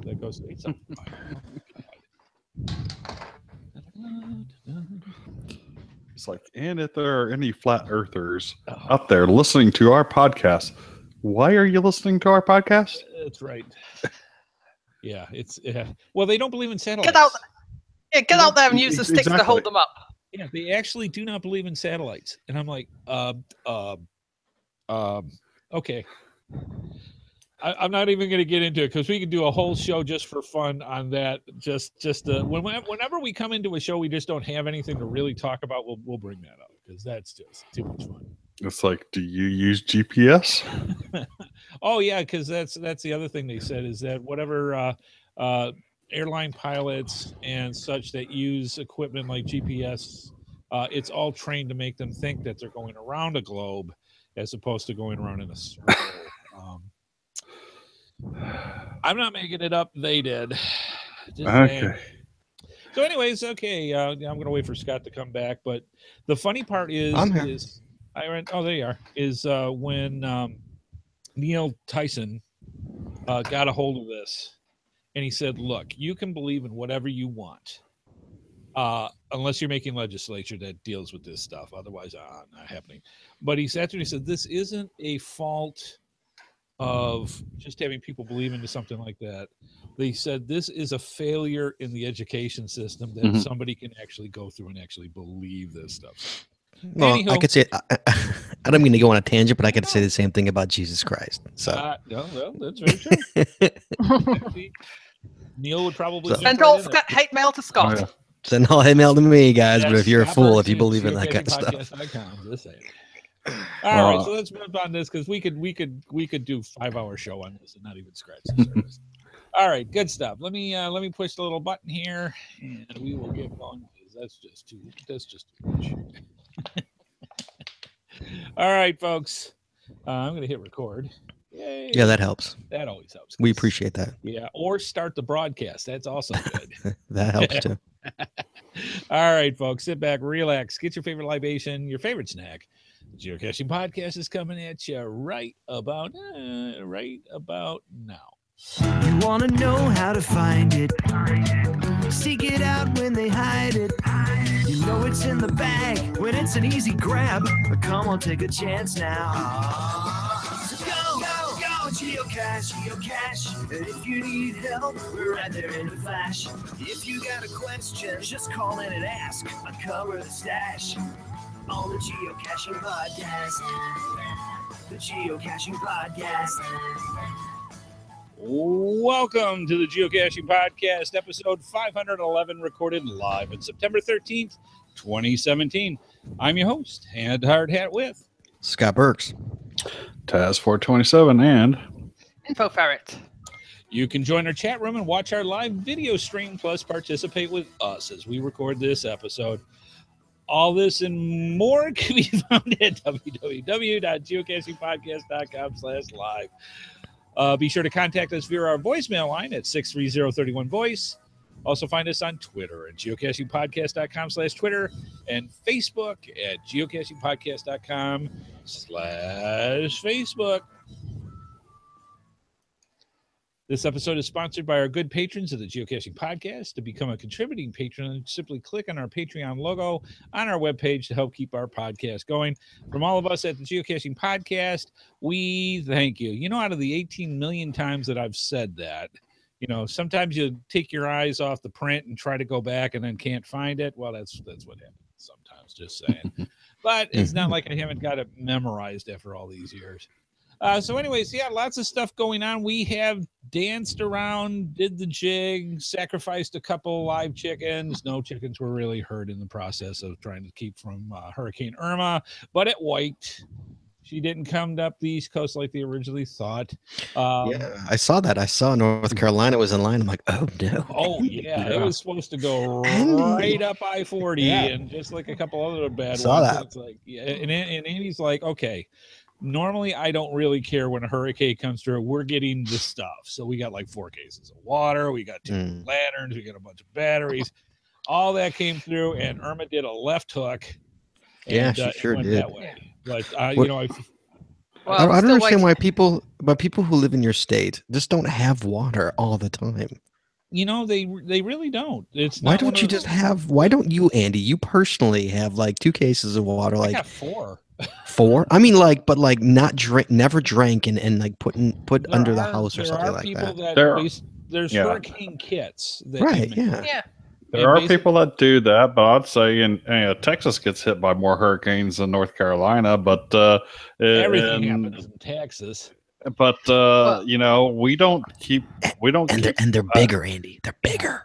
that goes. It's like, and if there are any flat earthers out there listening to our podcast, why are you listening to our podcast? That's right. Yeah, well, they don't believe in satellites. Get out there and use the sticks to hold them up. Yeah, they actually do not believe in satellites. And I'm like, okay. I'm not even going to get into it because we could do a whole show just for fun on that. Whenever we come into a show, we just don't have anything to really talk about. We'll bring that up because that's just too much fun. It's like, do you use GPS? Oh yeah, because that's the other thing they said is that whatever airline pilots and such that use equipment like GPS, it's all trained to make them think that they're going around a globe as opposed to going around in a circle. I'm not making it up. They did. Okay. So anyways, okay. I'm going to wait for Scott to come back. But the funny part is, there you are, is when Neil Tyson got a hold of this and he said, look, you can believe in whatever you want. Unless you're making legislature that deals with this stuff. Otherwise, not happening. But he said, this isn't a fault of just having people believe into something like that. They said this is a failure in the education system that somebody can actually go through and actually believe this stuff. Well, anyhow, I could say, I don't mean to go on a tangent, but I could say the same thing about Jesus Christ. So, well, that's very true. Neil would probably send all hate mail to Scott. Oh, yeah. Send all hate mail to me, guys. But if you're a fool, if you believe in that kind of stuff. All right, so let's move on this because we could do 5-hour show on this and not even scratch the surface. All right, good stuff. Let me push the little button here and we will get going because that's just too much. All right, folks. I'm gonna hit record. Yay. Yeah, that helps. That always helps. We appreciate that. Yeah, or start the broadcast. That's also good. That helps too. All right, folks. Sit back, relax, get your favorite libation, your favorite snack. The Geocaching Podcast is coming at you right about now. You want to know how to find it. Seek it out when they hide it. You know it's in the bag when it's an easy grab. But come on, take a chance now. So go, geocache. And if you need help, we're right there in a flash. If you got a question, just call in and ask. Uncover the stash. On the Geocaching Podcast. The Geocaching Podcast. Welcome to the Geocaching Podcast, episode 511, recorded live on September 13th, 2017. I'm your host, Headhardhat with Scott Burks, Taz427, and Info Ferret. You can join our chat room and watch our live video stream, plus participate with us as we record this episode. All this and more can be found at www.geocachingpodcast.com/live. Be sure to contact us via our voicemail line at 630-31-VOICE. Also find us on Twitter at geocachingpodcast.com/Twitter and Facebook at geocachingpodcast.com/Facebook. This episode is sponsored by our good patrons of the Geocaching Podcast. To become a contributing patron, simply click on our Patreon logo on our webpage to help keep our podcast going. From all of us at the Geocaching Podcast, we thank you. You know, out of the 18 million times that I've said that, you know, sometimes you take your eyes off the print and try to go back and then can't find it. Well, that's what happens sometimes, just saying. But it's not like I haven't got it memorized after all these years. So anyways, yeah, lots of stuff going on. We have danced around, did the jig, sacrificed a couple live chickens. No chickens were really hurt in the process of trying to keep from Hurricane Irma, but it wiped. She didn't come up the East Coast like they originally thought. Yeah, I saw that. I saw North Carolina was in line. I'm like, oh, no. Oh, yeah. It was supposed to go right up I-40 and just like a couple other bad ones. That. It's like, yeah, and Andy's like, okay. Normally, I don't really care when a hurricane comes through. We're getting the stuff. So we got like 4 cases of water. We got 2 lanterns. We got a bunch of batteries. All that came through, and Irma did a left hook. And, yeah, she sure did. That way. But, you know, Well, I don't still understand waiting. why people who live in your state just don't have water all the time. You know, they really don't. It's Why not one don't you of just those- have? Why don't you, Andy? You personally have like 2 cases of water, I like got 4. 4. I mean, like, but like not drink, never drank, and like put There under the are house or there something are like people that. that there's Yeah. hurricane kits that you Right? make. Yeah. Yeah. There And are basic- people that do that, but I'd say Texas gets hit by more hurricanes than North Carolina. But Everything and- happens in Texas. But Well- we don't keep. And they're bigger, Andy. They're bigger.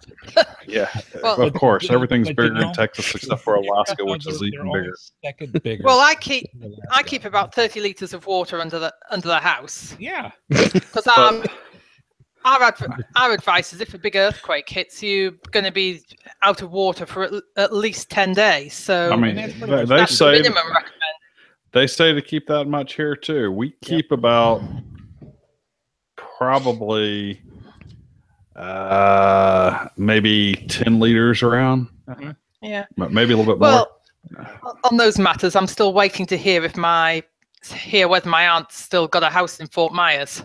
Yeah, Well- of course, everything's But you bigger in know- Texas except for Alaska, No, which is they're even only bigger. second bigger. Well, I keep than I Alaska. keep about 30 liters of water under the house Yeah. because our advice is if a big earthquake hits, you're going to be out of water for at least 10 days. So I mean, that's pretty much- they that's the say minimum recommend. they say to keep that much here too. We keep about probably maybe 10 liters around, Yeah. maybe a little bit more. Well, on those matters, I'm still waiting to hear whether my aunt's still got a house in Fort Myers.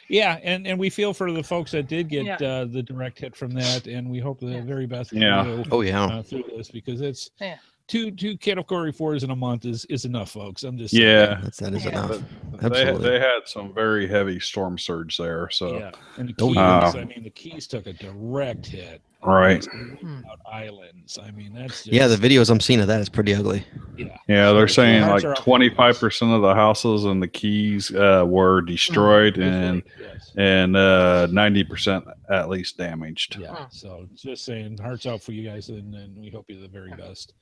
Yeah, and we feel for the folks that did get Yeah. the direct hit from that, and we hope the very best for Yeah. you Oh yeah. through this, because it's Yeah. two Category 4s in a month is enough, folks. I'm just saying. Yeah, That is Yeah. enough. they Absolutely. had some very heavy storm surge there. So Yeah, and the Oh, Keys. yeah. I mean, the Keys took a direct hit. right. Out islands. I mean, that's just, Yeah, the videos I'm seeing of that is pretty ugly. yeah. Yeah, they're saying Hearts like are up. 25% of the houses in the Keys were destroyed and Yes. 90% at least damaged. Yeah. So just saying, hearts out for you guys, and we hope you're the very best.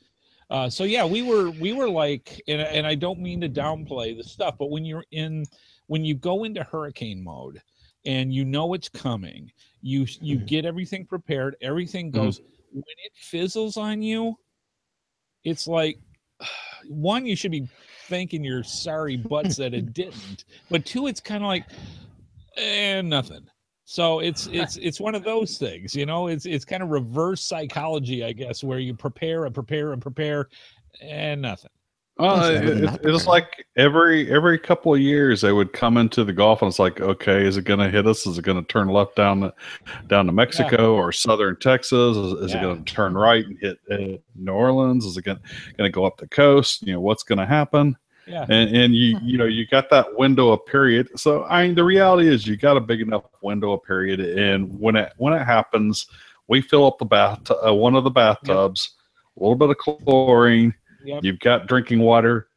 So yeah, we were like, and I don't mean to downplay the stuff, but when you go into hurricane mode and you know it's coming, you get everything prepared, everything goes. When it fizzles on you, it's like, one, you should be thanking your sorry butts that it didn't, but 2, it's kind of like, nothing. So it's one of those things, you know. It's kind of reverse psychology, I guess, where you prepare and prepare and prepare, and nothing. It's like every couple of years they would come into the Gulf and it's like, okay, is it going to hit us? Is it going to turn left down to Mexico or southern Texas? Is it going to turn right and hit New Orleans? Is it going to go up the coast? You know, what's going to happen? Yeah. And you got that window of period. So I mean, the reality is you got a big enough window of period, and when it happens, we fill up the one of the bathtubs, a little bit of chlorine. Yep. You've got drinking water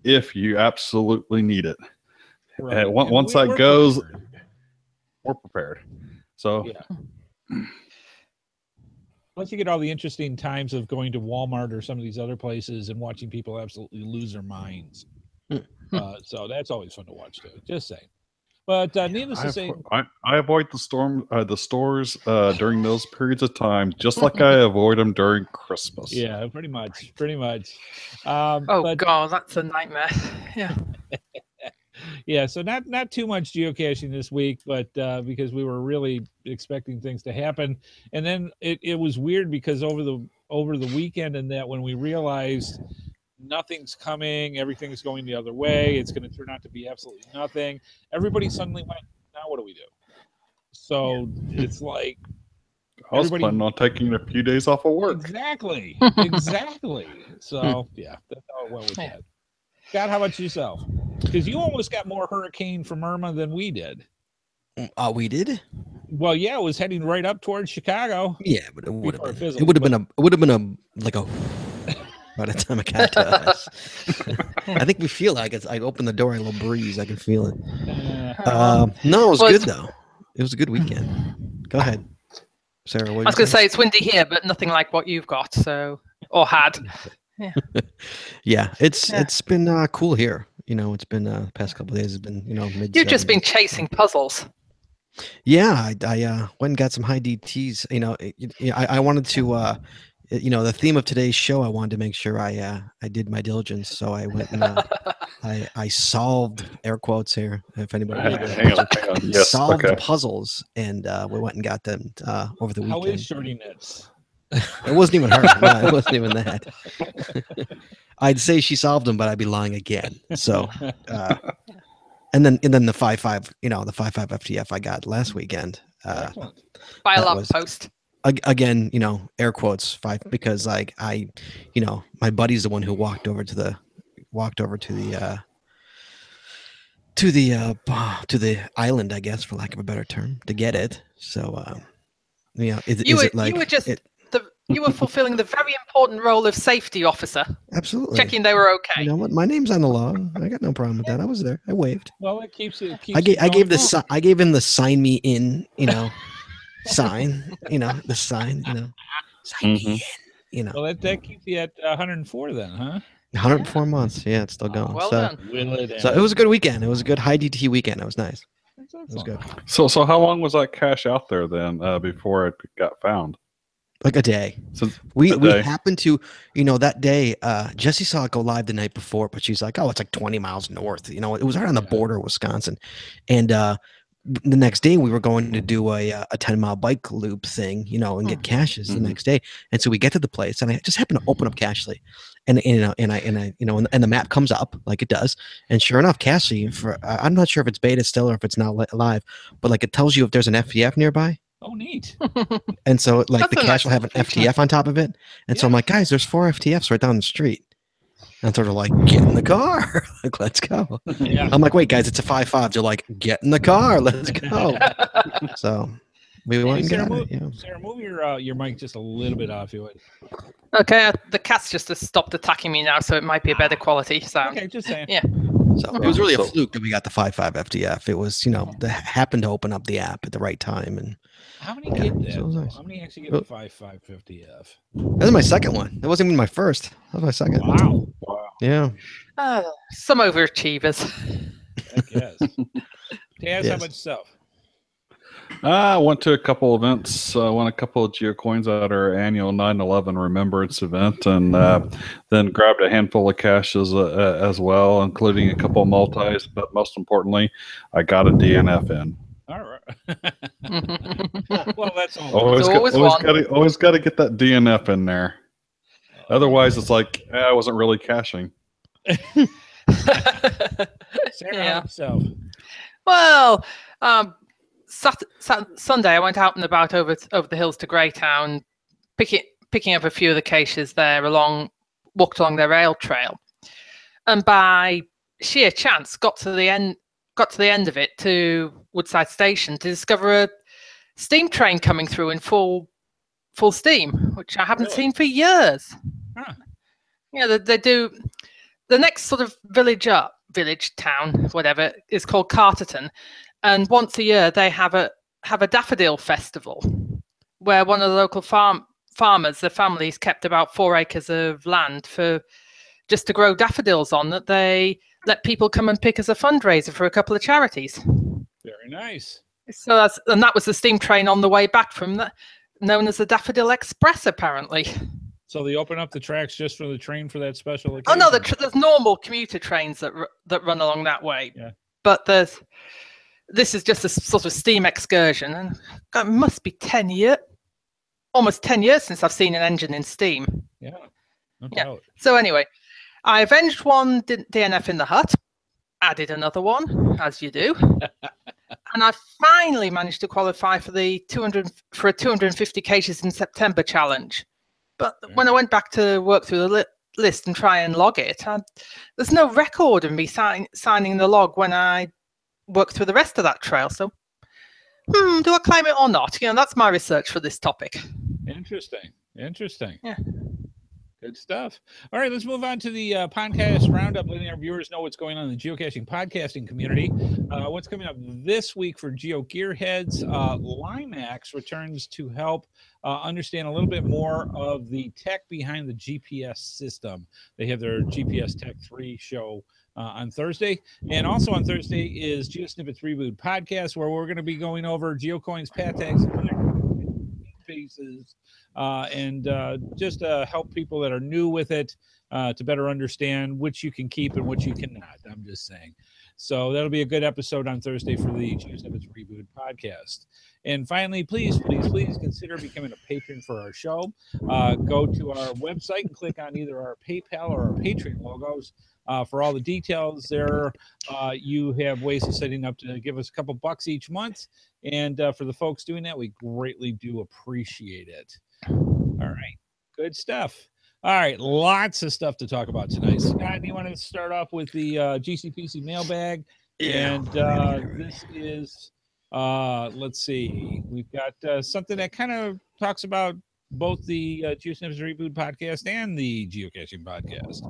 if you absolutely need it. Right. And once that we're goes, prepared. we're prepared. So Yeah. Once you get all the interesting times of going to Walmart or some of these other places and watching people absolutely lose their minds. So that's always fun to watch too. Just saying. But needless to say, I avoid the stores during those periods of time, just like I avoid them during Christmas. yeah, pretty much. Oh God, that's a nightmare. Yeah. Yeah, so not too much geocaching this week, but because we were really expecting things to happen, and then it was weird because over the weekend and that when we realized nothing's coming, everything's going the other way, it's going to turn out to be absolutely nothing. Everybody suddenly went, now what do we do? So it's like I was everybody- planning on taking a few days off of work. exactly. So yeah, that's how it went with that. Scott, how about yourself? Because you almost got more hurricane from Irma than we did. We did. Well, yeah, it was heading right up towards Chicago. Yeah, but it would Before it have fizzled, been. It would have been a by the time it got to us. I think we feel like it's. I opened the door, a little breeze. I can feel it. No, it was Well, good though. It was a good weekend. Go ahead, Sarah. What I was going to say it's windy here, but nothing like what you've got. So or had. Yeah, it's been cool here. You know, it's been the past couple of days. It's been mid. You've just been chasing puzzles. Yeah, I went and got some high DTs. I wanted to. The theme of today's show, I wanted to make sure I did my diligence. So I went and I solved, air quotes here, if anybody Hang on. Yes, solved okay. the puzzles, and we went and got them over the How weekend. is shorty knits? It wasn't even her. No, it wasn't even that. I'd say she solved them, but I'd be lying again. So and then the 5.5, the 5.5 FTF I got last weekend. Excellent. By a that log was- post. Again, air quotes 5, because like my buddy's the one who walked over to the island, I guess, for lack of a better term, to get it. So You were fulfilling the very important role of safety officer, absolutely checking they were okay. You know what? My name's on the log. I got no problem with that. I was there. I waved. Well, it keeps it. I gave him the sign me in, sign, the sign, sign me in, Well, that keeps you at 104 then, huh? 104 months. Yeah, it's still going. Well so, done. So it was a good weekend. It was a good high DT weekend. It was nice. It was good. So how long was that cache out there then before it got found? Like a day. So we happened to, that day, Jessie saw it go live the night before, but she's like, oh, it's like 20 miles north. It was right on the border of Wisconsin. And the next day we were going to do a 10-mile bike loop thing, and get caches the next day. And so we get to the place, and I just happened to open up Cachely, and the map comes up like it does, and sure enough, Cachely, I'm not sure if it's beta still or if it's not live, but like it tells you if there's an FTF nearby. Oh, neat. And so like That's the cache will have an FTF on top of it, and so I'm like, guys, there's 4 FTFs right down the street. And sort of like, get in the car. Like, let's go. Yeah. I'm like, wait, guys, it's a 5.5. They're like, get in the car. Let's go. So we went and got it. Yeah. Sarah, move your mic just a little bit off, you would. Okay, the cat's just stopped attacking me now, so it might be a better quality sound. Okay, just saying. Yeah. So it was really a fluke that we got the 5.5 FTF. It was, that happened to open up the app at the right time. And How many get that? so it was nice. How many actually get the 5.550F? that was my second one. That wasn't even my first. That was my second. Wow. Yeah. Some overachievers. I guess. Taz, how Yes. about yourself? I went to a couple events. Won a couple of geocoins at our annual 9/11 Remembrance event, and then grabbed a handful of caches as well, including a couple of multis. But most importantly, I got a DNF in. All right. Well, that's all. Always got to get that DNF in there. Otherwise, it's like I wasn't really caching. Sarah, yourself. Well, Sunday I went out and about over the hills to Greytown, picking up a few of the caches there, walked along their rail trail, and by sheer chance got to the end of it to Woodside Station to discover a steam train coming through in full steam, which I haven't seen for years. Huh. Yeah, they do. The next sort of village town, whatever, is called Carterton, and once a year they have a daffodil festival, where one of the local farmers, the family's kept about 4 acres of land just to grow daffodils on, that they let people come and pick as a fundraiser for a couple of charities. Very nice. So that was the steam train on the way back from known as the Daffodil Express, apparently. So they open up the tracks just for the train for that special occasion? Oh no, there's normal commuter trains that run along that way. Yeah. But this is just a sort of steam excursion, and it must be almost 10 years since I've seen an engine in steam. Yeah, no doubt. So anyway, I avenged one DNF in the hut, added another one, as you do, and I finally managed to qualify for a 250 caches in September challenge. But when I went back to work through the list and try and log it, there's no record of me signing the log when I work through the rest of that trail. So, do I claim it or not? That's my research for this topic. Interesting. Yeah. Good stuff. All right, let's move on to the podcast roundup, letting our viewers know what's going on in the geocaching podcasting community. What's coming up this week for Geo Gearheads? Limax returns to help understand a little bit more of the tech behind the GPS system. They have their GPS Tech 3 show on Thursday. And also on Thursday is GeoSnippets Reboot podcast, where we're going to be going over geocoins, path tags, pieces, and just help people that are new with it to better understand which you can keep and which you cannot. I'm just saying. So that'll be a good episode on Thursday for the Geosnippets Reboot podcast. And finally, please consider becoming a patron for our show. Go to our website and click on either our PayPal or our Patreon logos. For all the details there, you have ways of setting up to give us a couple bucks each month. And for the folks doing that, we greatly do appreciate it. All right. Good stuff. All right. Lots of stuff to talk about tonight. Scott, do you want to start off with the GCPC mailbag? Yeah. And this is, let's see, we've got something that kind of talks about both the Geosnippets Reboot podcast and the Geocaching podcast.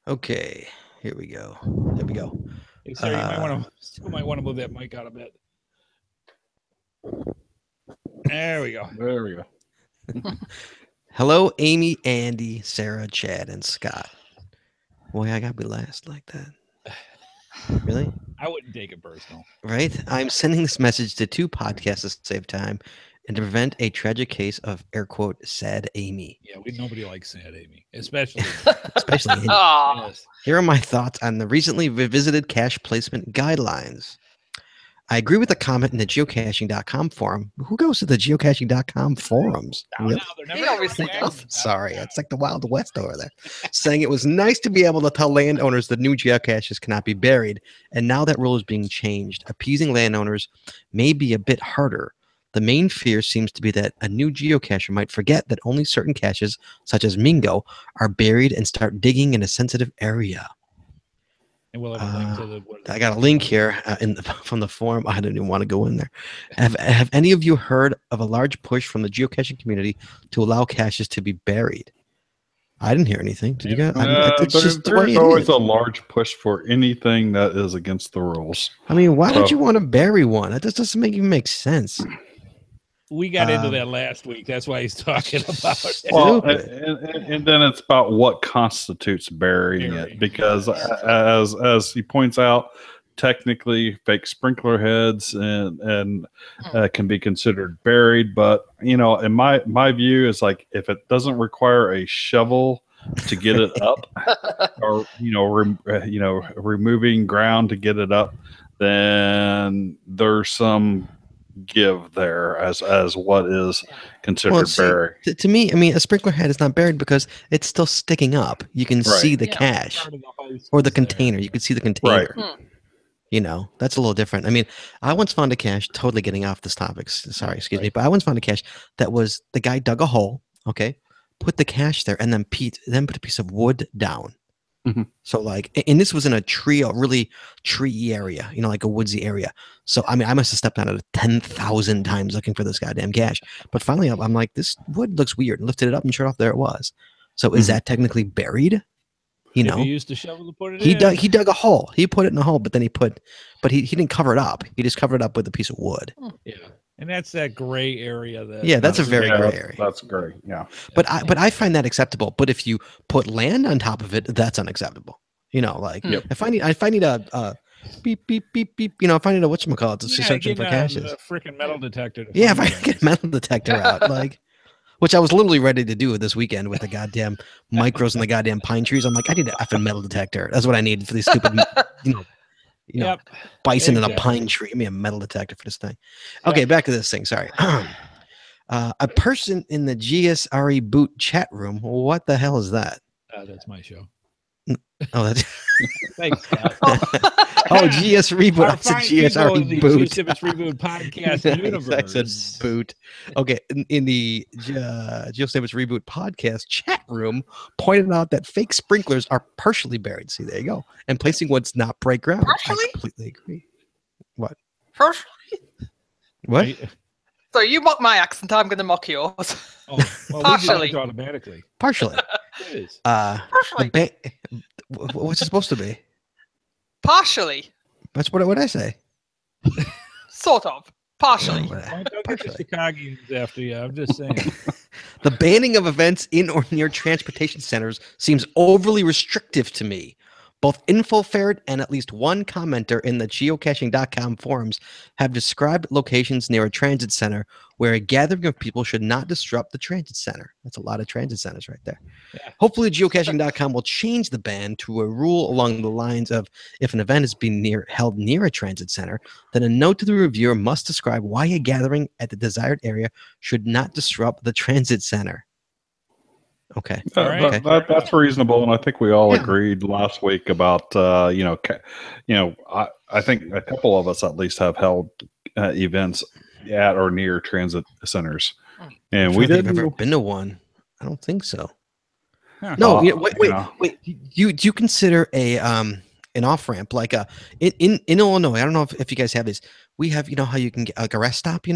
Okay, here we go. Hey, sir, you might want to move that mic out a bit. There we go. Hello, Amy, Andy, Sarah, Chad, and Scott. Boy, I gotta be last like that. Really? I wouldn't take it personal. Right? I'm sending this message to 2 podcasts to save time and to prevent a tragic case of, air quote, sad Amy. Yeah, nobody likes sad Amy, especially Amy. Yes. Here are my thoughts on the recently revisited cache placement guidelines. I agree with the comment in the geocaching.com forum. Who goes to the geocaching.com forums? No, He obviously does. Sorry, it's like the Wild West over there. Saying it was nice to be able to tell landowners the new geocaches cannot be buried, and now that rule is being changed. Appeasing landowners may be a bit harder. The main fear seems to be that a new geocacher might forget that only certain caches, such as Mingo, are buried and start digging in a sensitive area. And we'll have a link to the. I got a link here from the forum. I didn't even want to go in there. Have any of you heard of a large push from the geocaching community to allow caches to be buried? I didn't hear anything. Did you guys? There's always a large push for anything that is against the rules. I mean, why would you want to bury one? That just doesn't even make sense. We got into that last week. That's why he's talking about it. Well, and then it's about what constitutes burying it, because as he points out, technically fake sprinkler heads and can be considered buried. But in my view is like, if it doesn't require a shovel to get it up, or removing ground to get it up, then there's some give there as what is considered buried. To me, I mean, a sprinkler head is not buried because it's still sticking up. You can see the cache or the container. You can see the container. Right. That's a little different. I mean, I once found a cache, totally getting off this topic. Sorry, excuse me. But I once found a cache that was, the guy dug a hole, okay, put the cache there, and then put a piece of wood down. Mm-hmm. So and this was in a really tree area, like a woodsy area. So, I mean, I must have stepped on it 10,000 times looking for this goddamn cache. But finally, I'm like, this wood looks weird. Lifted it up and sure off, there it was. So is that technically buried? He used a shovel to put it in? He dug a hole. He put it in a hole, but then he didn't cover it up. He just covered it up with a piece of wood. Yeah. And that's that gray area. That's a very gray area. That's great. Yeah. But I find that acceptable. But if you put land on top of it, that's unacceptable. If I need a beep beep beep beep, if I need a whatchamacallit to searching for caches, a freaking metal detector. If I get a metal detector out, which I was literally ready to do this weekend with the goddamn micros and the goddamn pine trees. I'm like, I need an effing metal detector. That's what I need for these stupid, bison in a pine tree. Give me a metal detector for this thing. Okay, back to this thing. Sorry. A person in the GSRE boot chat room. What the hell is that? That's my show. Oh, that's thanks, Scott. GS Reboot. I said GSRE boot. Geosnippets Reboot podcast universe. I said boot. Okay, in the Geosnippets Reboot podcast chat room, pointed out that fake sprinklers are partially buried. See, there you go. And placing what's not break ground. Partially? I completely agree. What? Partially? What? So you mock my accent, I'm going to mock yours. Oh, well, partially. Automatically. Partially. It is. Partially. What's it supposed to be? Partially. That's what I say. Sort of. Partially. Don't get the Chicagoans after you. I'm just saying. The banning of events in or near transportation centers seems overly restrictive to me. Both InfoFerret and at least one commenter in the geocaching.com forums have described locations near a transit center where a gathering of people should not disrupt the transit center. That's a lot of transit centers right there. Yeah. Hopefully, geocaching.com will change the ban to a rule along the lines of if an event is being held near a transit center, then a note to the reviewer must describe why a gathering at the desired area should not disrupt the transit center. Okay. All right. That's reasonable, and I think we all agreed last week about I think a couple of us at least have held events at or near transit centers, and we didn't. I've ever been to one. I don't think so. Huh. No, wait. Do you consider a an off ramp like a in Illinois? I don't know if you guys have this. We have how you can get like a rest stop,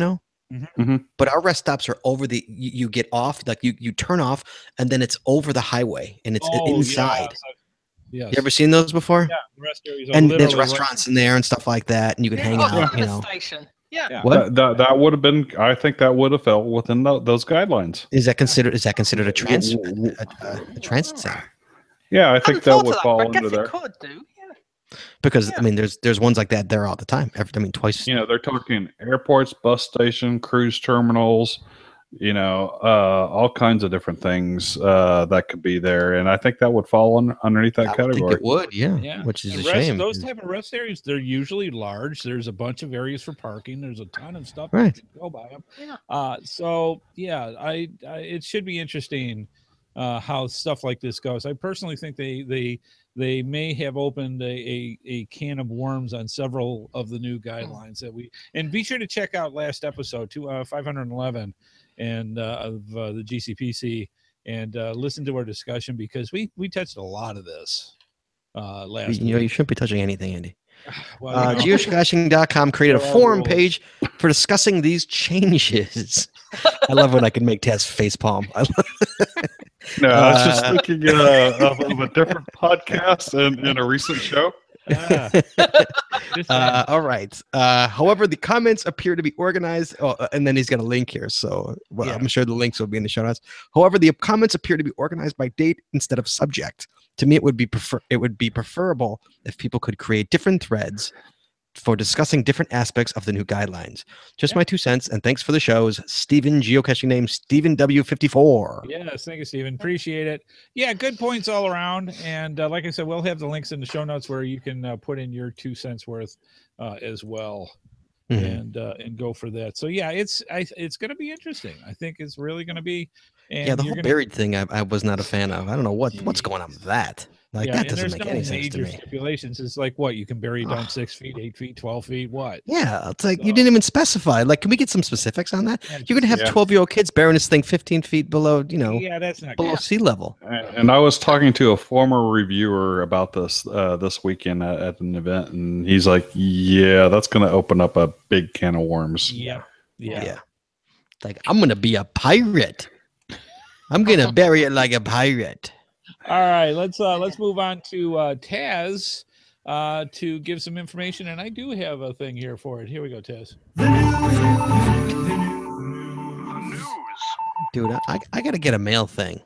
Mm-hmm. But our rest stops are over you get off, like you turn off and then it's over the highway and it's inside. Yes. You ever seen those before? Yeah, the rest areas are and there's literally restaurants in there and stuff like that, and you can hang out. Station. Yeah. What? That would have been. I think that would have fell within those guidelines. Is that considered a transit center? Yeah, I think that would fall under there. It could do. Because I mean, there's ones like that there all the time. Twice. They're talking airports, bus station, cruise terminals. All kinds of different things that could be there, and I think that would fall underneath that category. I think it would, yeah. Which is a shame. Those type of rest areas, they're usually large. There's a bunch of areas for parking. There's a ton of stuff. Right. To go by them. Yeah. It should be interesting how stuff like this goes. I personally think they may have opened a can of worms on several of the new guidelines and be sure to check out last episode 511 and of the GCPC and listen to our discussion because we touched a lot of this last week. You shouldn't be touching anything, Andy. Well, Geocaching.com created a forum page for discussing these changes. I love when I can make Taz facepalm. No, I was just thinking of a different podcast in a recent show. All right. However, the comments appear to be organized. And then he's got a link here. So I'm sure the links will be in the show notes. However, the comments appear to be organized by date instead of subject. To me, it would be preferable if people could create different threads for discussing different aspects of the new guidelines. Just my 2 cents, and thanks for the shows. Steven, geocaching name Steven W54. Yes, thank you, Steven. Appreciate it. Yeah, good points all around. And like I said, we'll have the links in the show notes where you can put in your 2 cents worth as well. And go for that. So yeah, it's going to be interesting. I think it's really going to be. And the whole buried thing I was not a fan of. I don't know what's going on with that. Like that doesn't make any sense to me. Stipulations. It's like what you can bury down 6 feet, 8 feet, 12 feet. What? Yeah, it's like you didn't even specify. Like, can we get some specifics on that? You're gonna have 12-year-old kids burying this thing 15 feet below, that's not below sea level. And I was talking to a former reviewer about this this weekend at an event, and he's like, "Yeah, that's gonna open up a big can of worms." Yeah. Like, I'm gonna be a pirate. I'm gonna bury it like a pirate. All right, let's move on to Taz to give some information, and I do have a thing here for it. Here we go, Taz. The news. Dude, I gotta get a mail thing.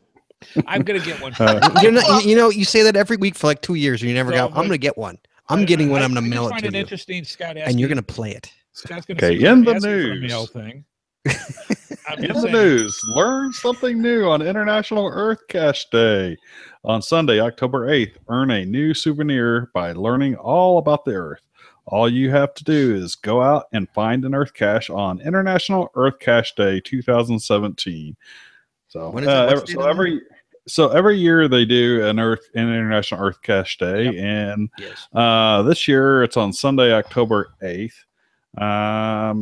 I'm gonna get one. You say that every week for like 2 years, and you never got. I'm gonna get one. I'm getting one. I'm gonna mail it to you. Interesting, Scott. And you're gonna play it. Scott's gonna in the news. Mail thing. In the news, learn something new on International Earth Cache Day. On Sunday, October 8th, earn a new souvenir by learning all about the Earth. All you have to do is go out and find an Earth cache on International Earth Cache Day 2017. So, when is that? every year they do an International Earth Cache Day, and this year it's on Sunday, October 8th.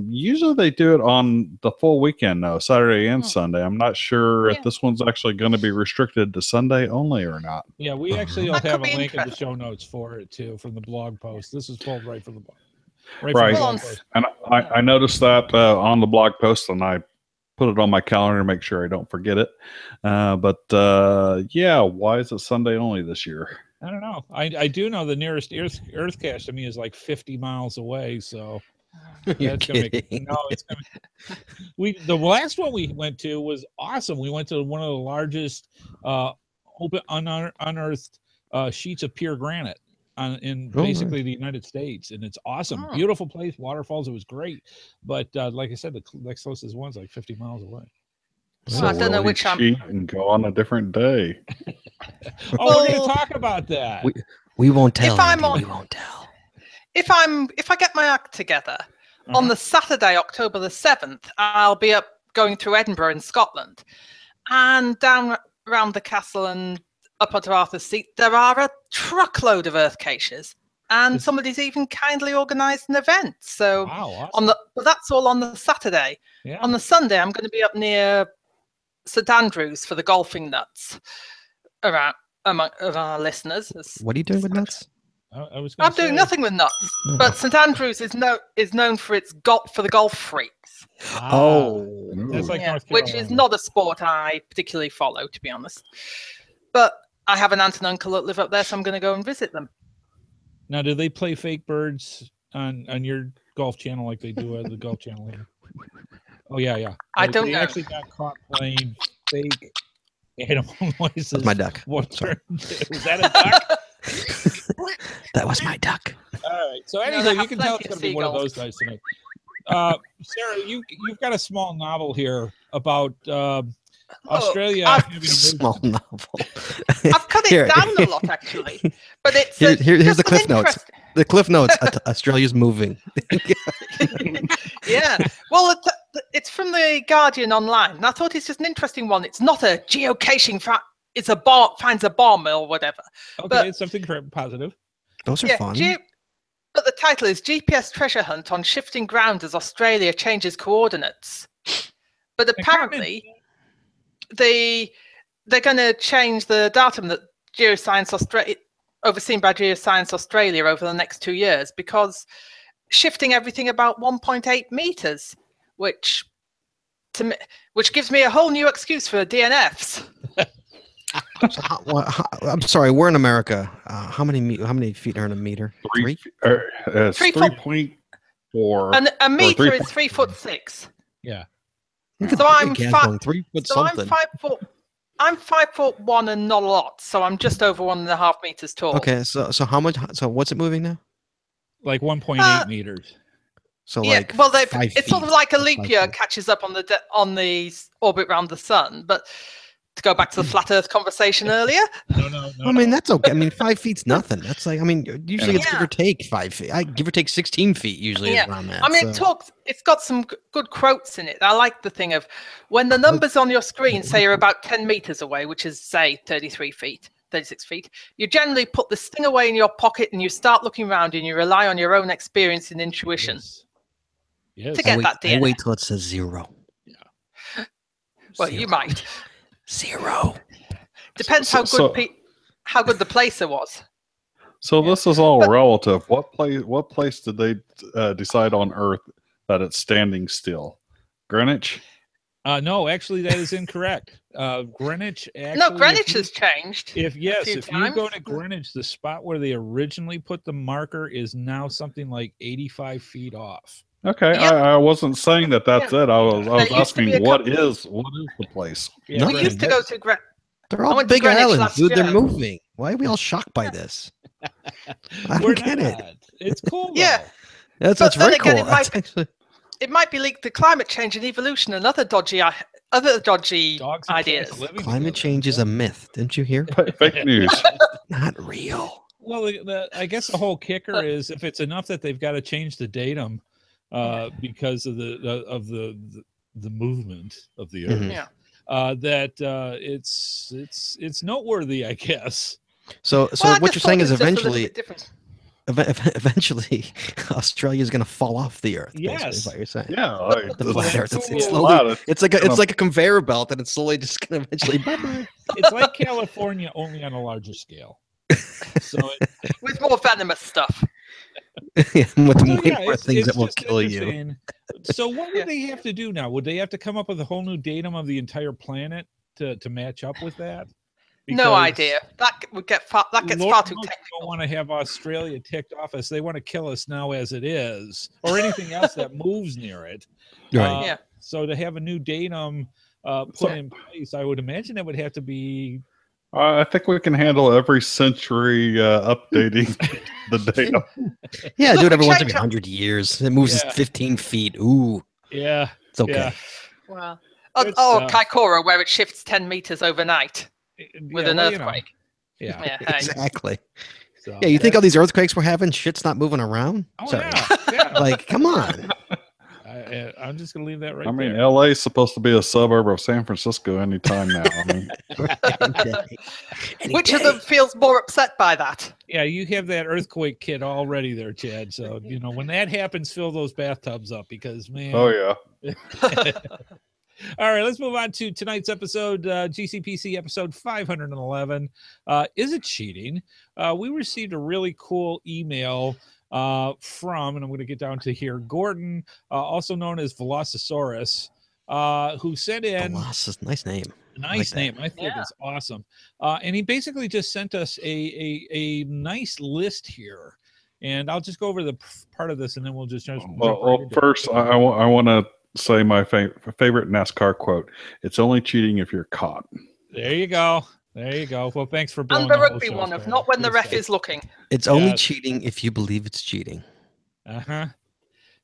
Usually they do it on the full weekend, though, Saturday and Sunday. I'm not sure if this one's actually going to be restricted to Sunday only or not. Yeah, we actually will have a link in the show notes for it too from the blog post. This is pulled right from the blog. Right. And I noticed that on the blog post, and I put it on my calendar to make sure I don't forget it. But why is it Sunday only this year? I don't know. I do know the nearest Earth cache to me is like 50 miles away, so. That's gonna it's gonna. The last one we went to was awesome. We went to one of the largest open unearthed sheets of pure granite in Oh, basically the United States, and it's awesome. Beautiful place, waterfalls. It was great, but like I said, the next closest one's like 50 miles away. So I don't know which cheat and go on a different day. Oh, we're going to talk about that. We won't tell. If I'm Andy, on- we won't tell. If I get my act together on the Saturday, October the 7th, I'll be up going through Edinburgh in Scotland, and down around the castle and up onto Arthur's Seat, there are a truckload of earth caches, and somebody's even kindly organised an event. So wow, awesome. but that's all on the Saturday. Yeah. On the Sunday, I'm going to be up near St Andrews for the golfing nuts around among our listeners. What are you doing with nuts? I'm doing nothing with nuts, but St Andrews is known for its for the golf freaks. That's like North which Carolina. is not a sport I particularly follow, to be honest. But I have an aunt and uncle that live up there, so I'm going to go and visit them. Now, do they play fake birds on your golf channel like they do at the golf channel here? Oh yeah. I don't they know. Actually got caught playing fake animal noises. That's my duck. Sorry. Was that a duck? That was my duck. All right. So they anyway, have you can tell it's plenty of going to be one of those guys tonight. Sarah, you've got a small novel here about Australia having a movie. Small novel. I've cut it down a lot, actually. But it's here's the cliff notes. The cliff notes. Australia's moving. Yeah. Well, it's from the Guardian online, and I thought it's just an interesting one. It's not a geocaching. It's a bomb finds a bomb or whatever. Okay, but, it's something positive. Those are fun. But the title is GPS Treasure Hunt on Shifting Ground as Australia Changes Coordinates. But apparently, they're going to change the datum that Geoscience Australia, overseen by Geoscience Australia over the next 2 years, because shifting everything about 1.8 meters, which gives me a whole new excuse for DNFs. I'm sorry, we're in America. How many feet are in a meter? 3? 3.4. And a meter is 3'6". Yeah. So I'm 3 foot something. I'm 5'1" and not a lot, so I'm just over 1.5 meters tall. Okay, so how much? So what's it moving now? Like 1.8 meters. So yeah, like well, 5 it's sort of feet. like a leap year catches up on the orbit around the sun. But to go back to the flat Earth conversation earlier, No. I mean, that's okay. I mean, 5 feet's nothing. That's like, I mean, usually it's give or take 5 feet. I give or take 16 feet usually is around that. I mean, it's got some good quotes in it. I like the thing of when the numbers on your screen say you're about 10 meters away, which is say 36 feet, you generally put this thing away in your pocket and you start looking around and you rely on your own experience and intuition to get that DNF. I wait till it says 0. Yeah. Well, you might. 0. Depends how good the placer was. So this is all relative. What place did they decide on Earth that it's standing still? Greenwich? No, actually, that is incorrect. Greenwich. Actually, No, Greenwich has changed. If you go to Greenwich, the spot where they originally put the marker is now something like 85 feet off. Okay, Yep. I wasn't saying that's it. I was asking what is the place? Yeah, We used to go to Greenwich. They're all went to big Greenwich islands, last dude. They're year. moving. Why are we all shocked by this? I We're don't get it. not. It's cool. Yeah. Though. That's then very again, cool. That's actually. It might be linked to climate change and evolution and other dodgy Dogs and ideas. cats living Climate together. change is a myth. Didn't you hear? Fake news. Not real. Well, I guess the whole kicker is if it's enough that they've got to change the datum because of the movement of the Earth. Mhm. Yeah. It's noteworthy, I guess. So Well, I what just you're saying thought is it was just a little bit different. eventually Australia is going to fall off the Earth. Yes. Basically, is what you're saying. Yeah, The flat Earth. It's It's slowly. It's like a conveyor belt, and it's slowly just going to eventually. Bye-bye. It's like California, only on a larger scale. So With more venomous stuff. With So, way yeah, more it's things that will just kill you. interesting. So what would they have to do now? Would they have to come up with a whole new datum of the entire planet to match up with that? No idea. That gets far too Lord knows they technical. don't want to have Australia ticked off us. They want to kill us now as it is, or anything else that moves near it. Right. Yeah. So to have a new datum put in place, I would imagine it would have to be I think we can handle every century updating the data. Yeah, do it every once checked every out- 100 years. It moves 15 feet. Ooh, Yeah. it's okay. Yeah. Well, Good oh, stuff. Kaikoura, where it shifts 10 meters overnight with Yeah, an well, you know, earthquake. yeah. Yeah, hey. Exactly. So, Yeah, you think all these earthquakes we're having, shit's not moving around? Oh, Sorry. yeah. Like, come on. I'm just going to leave that right I mean, there. LA is supposed to be a suburb of San Francisco anytime now. I mean, Which of them feels more upset by that? Yeah, you have that earthquake kit already there, Chad. So, when that happens, fill those bathtubs up because, man. oh yeah. All right, let's move on to tonight's episode, GCPC episode 511. Is it cheating? We received a really cool email from, and I'm going to get down to here, Gordon, also known as Velosaurus, who sent in Nice name. nice like name. I think it's awesome. And he basically just sent us a nice list here. And I'll just go over the part of this, and then we'll just jump Well, into it. first, I want to say my favorite NASCAR quote: "It's only cheating if you're caught." There you go. There you go. Well, thanks for blowing And the whole rugby show one of started. not when the Good ref stuff. is looking. It's only Yes. cheating if you believe it's cheating. Uh-huh.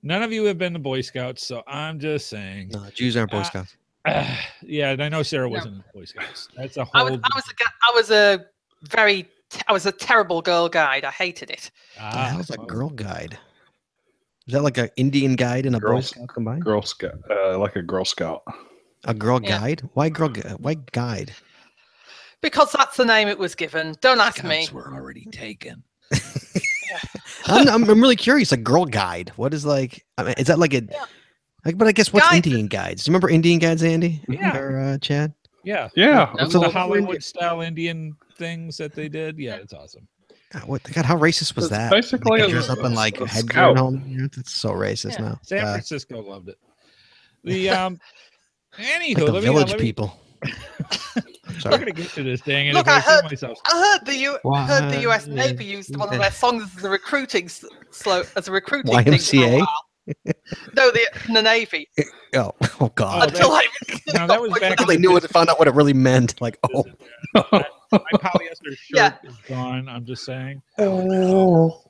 None of you have been to Boy Scouts, so I'm just saying. No, Jews aren't Boy Scouts. Yeah, and I know Sarah No. wasn't in Boy Scouts. That's a I whole. was a terrible girl guide. I hated it. That was a Girl Guide. Is that like an Indian guide and a Boy Girl- Scout combined? Girl Scout, like a Girl Scout. A Girl Yeah. Guide? Why Why guide? Because that's the name it was given. Don't ask me. Scouts were already taken. I'm really curious. A Girl Guide. What is like? I mean, is that like a? Yeah. Like, but I guess what's Guides- Indian guides? Do you remember Indian guides, Andy? Yeah. Or Chad? Yeah. Yeah. Those So are the the- Hollywood style Indian things that they did. Yeah, it's awesome. God, how racist was It's that? basically Like, a- dress up in like a headgear and scout. all that? That's so racist Yeah. now. San God. Francisco loved it. The anywho, Like the let me, village let me- people. We're Sorry. gonna get to this thing. And Look, if I I see heard- myself, I heard the U.S. Why- Navy used one of their songs as a recruiting as a recruiting thing YMCA? for a while. No, the Navy. Oh, oh God. Until I now that was back Until in they the knew day. it, found out what it really meant. Like, oh, My polyester shirt Yeah. is gone. I'm just saying. oh.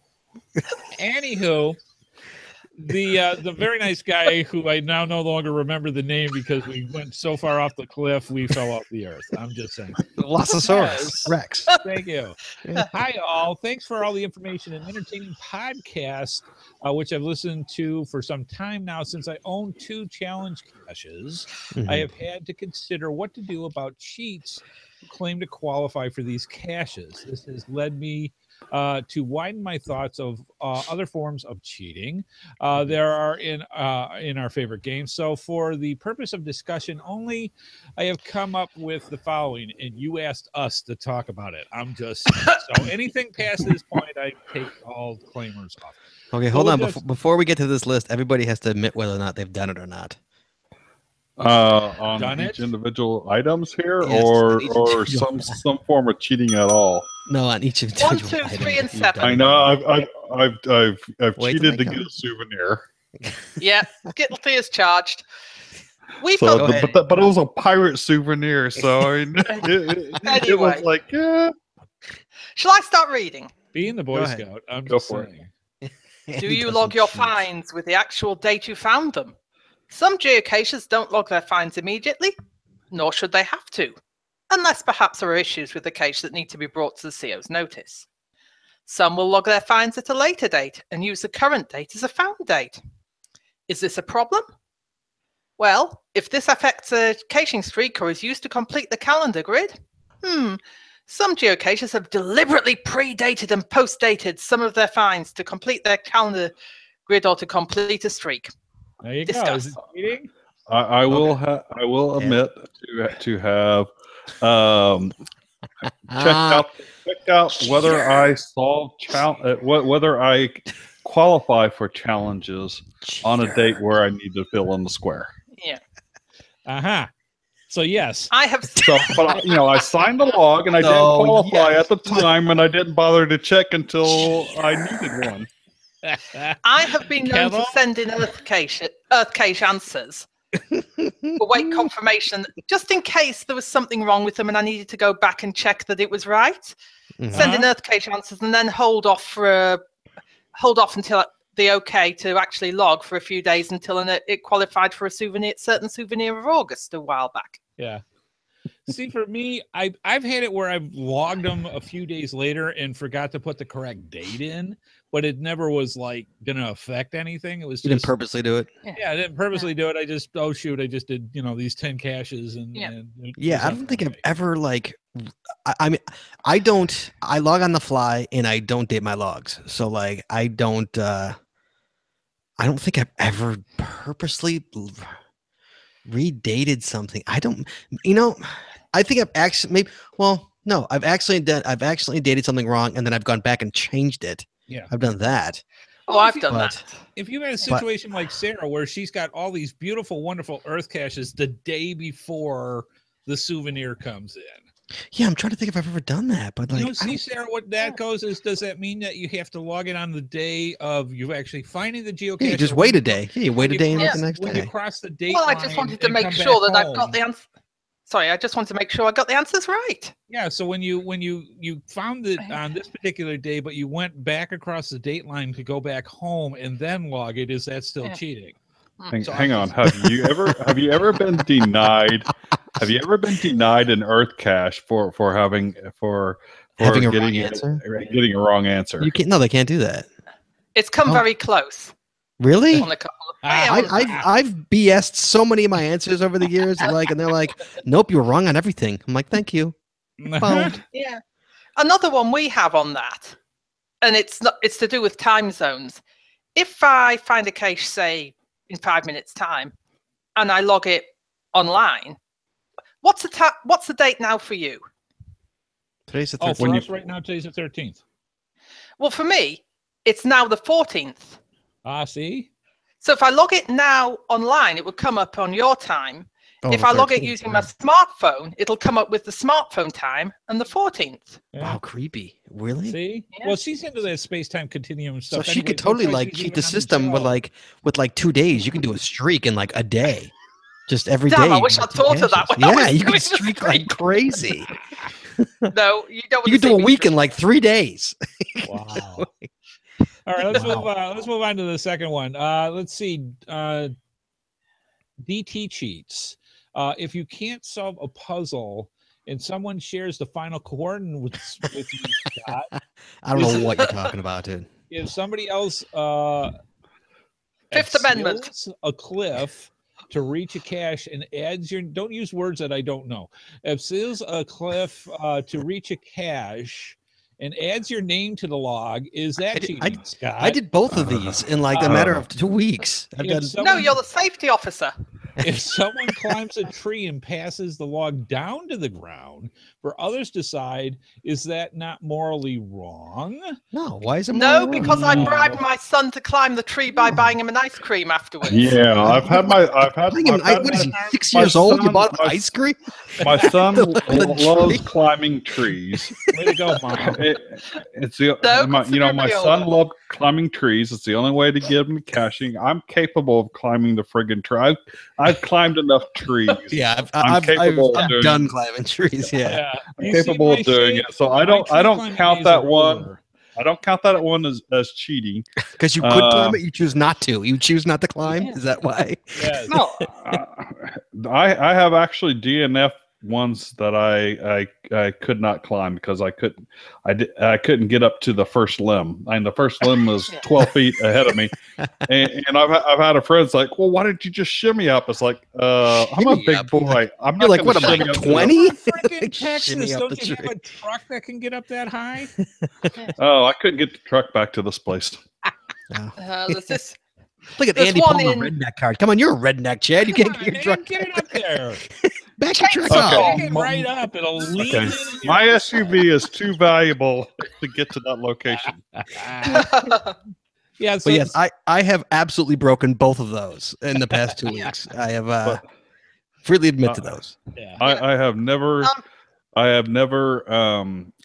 Anywho, the very nice guy who I now no longer remember the name because we went so far off the cliff we fell off the earth. I'm just saying. Velosaurus Rex. Thank you. Yeah. Hi, all. Thanks for all the information and entertaining podcast, which I've listened to for some time now. Since I own 2 challenge caches, I have had to consider what to do about cheats who claim to qualify for these caches. This has led me to widen my thoughts of other forms of cheating. There are in our favorite games. So for the purpose of discussion only, I have come up with the following, and you asked us to talk about it. I'm just so anything past this point, I take all claimers off. Okay, So hold we'll on. just- Before we get to this list, everybody has to admit whether or not they've done it or not. On Done each it? individual items here, Yes, or on each or individual. some form of cheating at all. No, on each 1, individual 2, item 3, and that you've 7. done. I know I've Wait till cheated they to get come. a souvenir. Yeah, guilty as charged. We've So, got ahead. but it was a pirate souvenir, so I mean, it was Anyway. like, yeah. Shall I start reading? Being the Boy Go ahead. Scout, I'm Go just for it. saying. Do He you doesn't log your cheat. finds with the actual date you found them? Some geocachers don't log their finds immediately, nor should they have to, unless perhaps there are issues with the cache that need to be brought to the CO's notice. Some will log their finds at a later date and use the current date as a found date. Is this a problem? Well, if this affects a caching streak or is used to complete the calendar grid, some geocachers have deliberately predated and post-dated some of their finds to complete their calendar grid or to complete a streak. There you go. Is it Discuss. cheating? I will Okay. I will Yeah. admit to have Ah, checked out whether I solve whether I qualify for challenges on a date where I need to fill in the square. Yeah, Uh-huh. So yes. I have. So, but I signed the log and I didn't So, qualify yes. at the time, and I didn't bother to check until I needed one. I have been known to Kettle? send in Earth cache answers await confirmation, just in case there was something wrong with them and I needed to go back and check that it was right. Send in Earth Cache answers and then hold off until the okay to actually log for a few days until it qualified for a certain souvenir of August a while back. Yeah. See, for me, I've had it where I've logged them a few days later and forgot to put the correct date in, but it never was like going to affect anything. It was just, you didn't purposely do it. Yeah, I didn't purposely do it. I just, oh shoot, I just did, these 10 caches and I don't think I've ever I mean, I log on the fly and I don't date my logs. So like, I don't think I've ever purposely redated something. I don't, I think I've actually I've actually dated something wrong and then I've gone back and changed it. Yeah. I've done that. Oh, I've done that. If you had a situation like Sarah, where she's got all these beautiful, wonderful Earth caches the day before the souvenir comes in. Yeah, I'm trying to think if I've ever done that, but like, see, Sarah, what that goes is, does that mean that you have to log it on the day of you actually finding the geocache? Yeah, you just wait a day. Yeah, you wait a day and look the next when day. You cross the date. Well, I just wanted to make sure that I've got the answer. Sorry, I just wanted to make sure I got the answers right. Yeah, so when you found it on this particular day, but you went back across the date line to go back home and then log it, is that still cheating? Hang on. Have you ever been denied? Have you ever been denied an Earth cache for having getting a wrong answer? You can't. No, they can't do that. It's come very close. Really? On a couple of, I've BS'd so many of my answers over the years, and they're like, "Nope, you were wrong on everything." I'm like, "Thank you." Yeah. Another one we have on that, and it's to do with time zones. If I find a cache, say in 5 minutes' time, and I log it online, what's the date now for you? Today's the 13th. Oh, for us right now, today's the 13th. Well, for me, it's now the 14th. See? So if I log it now online, it would come up on your time. Oh, if I log it using my smartphone, it'll come up with the smartphone time and the 14th. Wow, creepy. Really? See? Yeah. Well, she's into that space-time continuum stuff. So she could totally cheat the system with 2 days. You can do a streak in like a day. Just every day. I wish I'd thought of that. Yeah, you can streak like crazy. No, you don't. You can do a week in like 3 days. Wow. All right, let's move on to the second one. Let's see. DT cheats. If you can't solve a puzzle and someone shares the final coordinates with you, Scott, I don't know what you're talking about, dude. If somebody else Fifth Amendment a cliff to reach a cache and adds don't use words that I don't know. If seals a cliff to reach a cache and adds your name to the log, is that cheating, Scott? I did both of these in like a matter of 2 weeks. No, you're the safety officer. If someone climbs a tree and passes the log down to the ground, for others decide, is that not morally wrong? No, why is it no? Because I bribed my son to climb the tree by buying him an ice cream afterwards. Yeah, I've had what is he, 6 years old? You bought ice cream? My son loves climbing trees. Way to go, Mom. My son loved climbing trees. It's the only way to get him caching. I'm capable of climbing the friggin' tree. I've climbed enough trees. Yeah, I've done climbing trees. Yeah, I'm capable of doing it. So I don't count that one. I don't count that one as cheating. Because you could climb it, you choose not to. You choose not to climb. Is that why? Yes. No, I have actually DNF ones that I could not climb because I couldn't get up to the first limb. And the first limb was 12 feet ahead of me. And I've had a friend's like, well, why didn't you just shimmy up? It's like, I'm a big boy. I'm not like, what am I, 20? Texas, don't you have a truck that can get up that high? Oh, I couldn't get the truck back to this place. Look at Andy Palmer redneck card. Come on, you're a redneck, Chad. You can't get your truck. Get it up there. Back your truck up. Take it right up. It'll lead. Okay. My SUV is too valuable to get to that location. Yeah, but yes, I have absolutely broken both of those in the past 2 weeks. I have freely admit to those. Yeah. I have never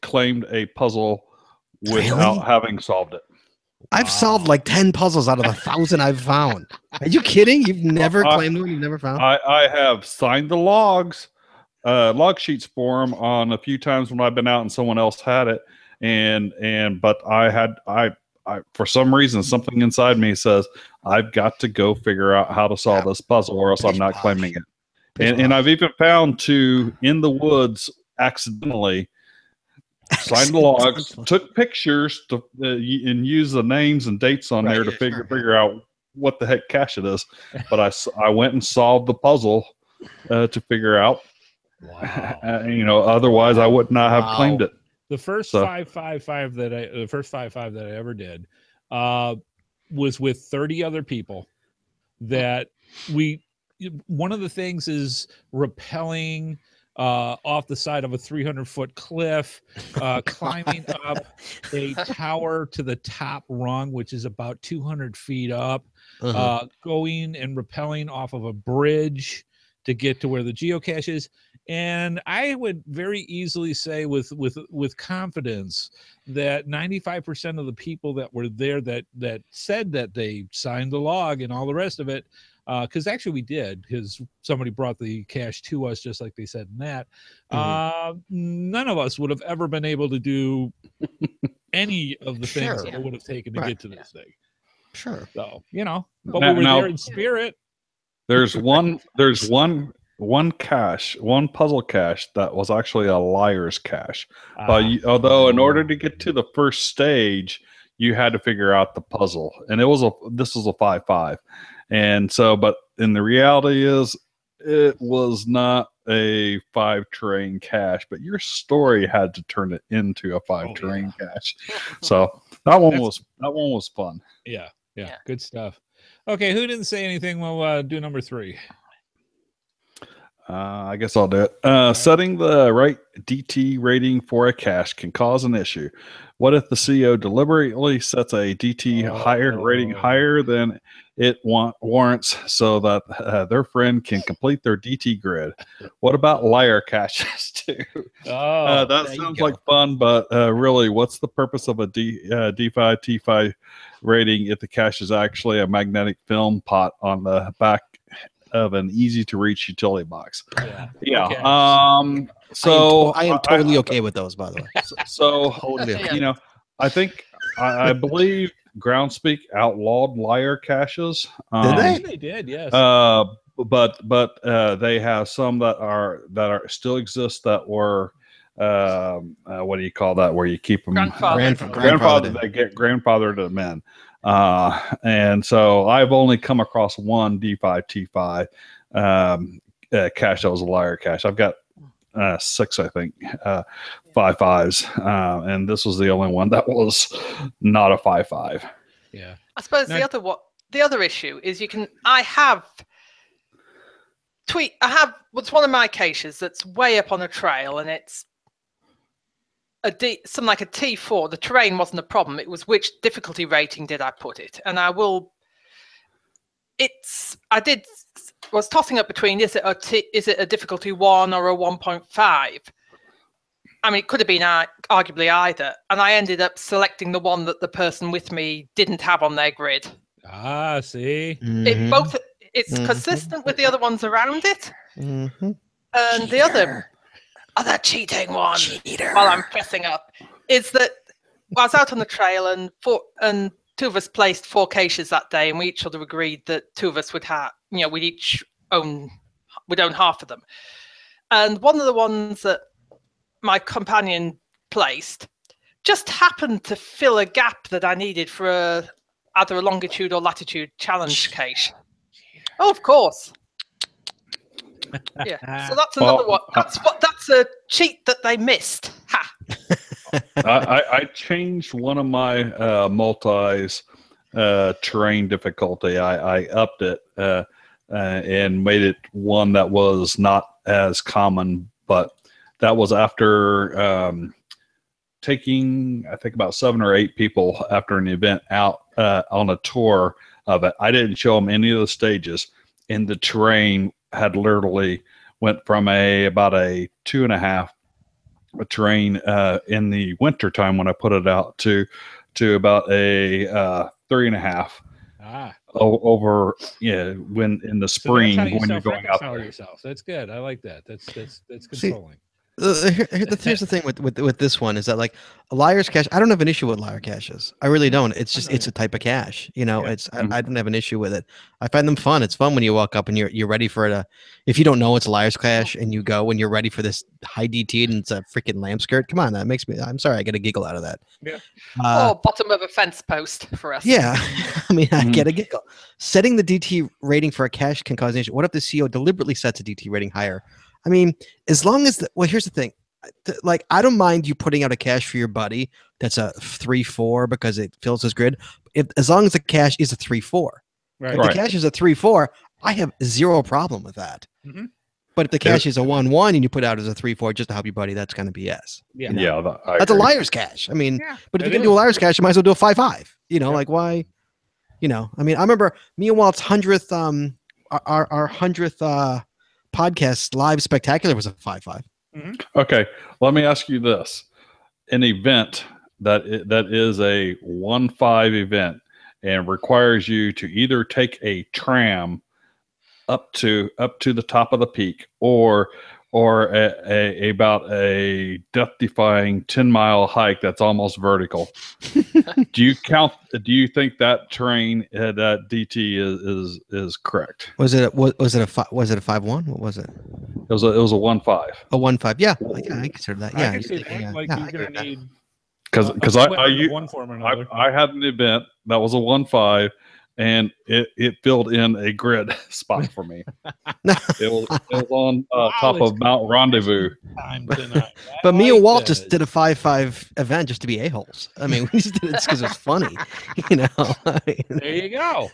claimed a puzzle without having solved it. I've solved like 10 puzzles out of 1,000 I've found. Are you kidding? You've never claimed one? You've never found? I have signed the logs, log sheets for them on a few times when I've been out and someone else had it. But I for some reason, something inside me says, I've got to go figure out how to solve this puzzle or else I'm not claiming it. And I've even found two in the woods accidentally, signed the logs, took pictures to, and used the names and dates on there to figure out what the heck cache it is. But I went and solved the puzzle to figure out. Wow. Otherwise I would not have claimed it. The first 555 that I ever did was with 30 other people. That one of the things is rappelling off the side of a 300-foot cliff, climbing up a tower to the top rung, which is about 200 feet up, going and rappelling off of a bridge to get to where the geocache is. And I would very easily say with confidence that 95% of the people that were there that said that they signed the log and all the rest of it, because actually we did, because somebody brought the cache to us just like they said in that. None of us would have ever been able to do any of the things that it would have taken to get to this thing. Sure. So, but we were there in spirit. There's one cache, one puzzle cache that was actually a liar's cache. But although in order to get to the first stage, you had to figure out the puzzle, and this was a 5-5, and so, but in the reality is, it was not a 5 terrain cache, but your story had to turn it into a 5 terrain cache. So that one was fun. Yeah, good stuff. Okay, who didn't say anything? We'll do number 3. I guess I'll do it. Setting the right DT rating for a cache can cause an issue. What if the CEO deliberately sets a DT rating higher than it warrants so that their friend can complete their DT grid? What about liar caches too? That sounds like fun, but really, what's the purpose of a D5 T5 rating if the cache is actually a magnetic film pot on the back of an easy to reach utility box? So I am totally okay with those, by the way. So I think I believe Groundspeak outlawed liar caches. Did they? They did, yes. But they have some that are still exist that were what do you call that, where you keep them grandfather, they get grandfathered them in. And so I've only come across one D5 T5 cache that was a liar cache. I've got 6, I think, 5.5s, and this was the only one that was not a 5.5. Yeah, I suppose the other issue is I have what's one of my caches that's way up on a trail, and it's something like a T4. The terrain wasn't a problem. It was which difficulty rating did I put it, and was tossing up between is it a difficulty 1 or a 1.5. I mean, it could have been arguably either, and I ended up selecting the one that the person with me didn't have on their grid. See, it's consistent with the other ones around it, and the other cheating one while I'm pressing up is that I was out on the trail and 2 of us placed 4 caches that day, and we each other agreed that 2 of us would have, we'd each own half of them. And one of the ones that my companion placed just happened to fill a gap that I needed for either a longitude or latitude challenge cache. Oh, of course. Yeah. So that's another one. That's a cheat that they missed. Ha. I changed one of my multis terrain difficulty. I upped it and made it one that was not as common, but that was after taking, I think, about 7 or 8 people after an event out on a tour of it. I didn't show them any of the stages, and the terrain had literally went from about a 2.5 terrain in the winter time when I put it out to to about a 3.5. Over when in the spring when you're going out there. Yourself. That's good. I like that. That's controlling. Here's the thing with this one is that like a liar's cache, I don't have an issue with liar caches. I really don't. It's just it's a type of cache. I don't have an issue with it. I find them fun. It's fun when you walk up and you're ready for it. If you don't know it's a liar's cache and you go and you're ready for this high DT and it's a freaking lamp skirt. Come on, that makes me. I'm sorry, I get a giggle out of that. Yeah. Bottom of a fence post for us. Yeah, I mean, I get a giggle. Setting the DT rating for a cache can cause an issue. What if the CO deliberately sets a DT rating higher? I mean, as long as here's the thing, like I don't mind you putting out a cache for your buddy that's a 3-4 because it fills his grid. As long as the cache is a 3-4, if the cache is a 3-4, I have zero problem with that. Mm-hmm. But if the cache is a 1-1 and you put out as a 3-4 just to help your buddy, that's kind of BS. Yeah, that's a liar's cache. I mean, but if you can do a liar's cache, you might as well do a 5-5. Like why? I mean, I remember me and Walt's 100th, our 100th. Podcast live spectacular was a 5-5. Mm-hmm. Okay, let me ask you this: an event that is a 1-5 event and requires you to either take a tram up to the top of the peak or about a death-defying 10-mile hike that's almost vertical. Do you think that terrain that DT is correct? Was it a 5-1? What was it? It was a 1-5. A 1-5. Yeah, I consider that. Yeah, I can see that. You're gonna need because I had an event that was a 1-5. And it filled in a grid spot for me. It was on top of Mount Rendezvous. But me and Walt just did a 5-5 event just to be a-holes. I mean, we just did it because it's funny. There you go.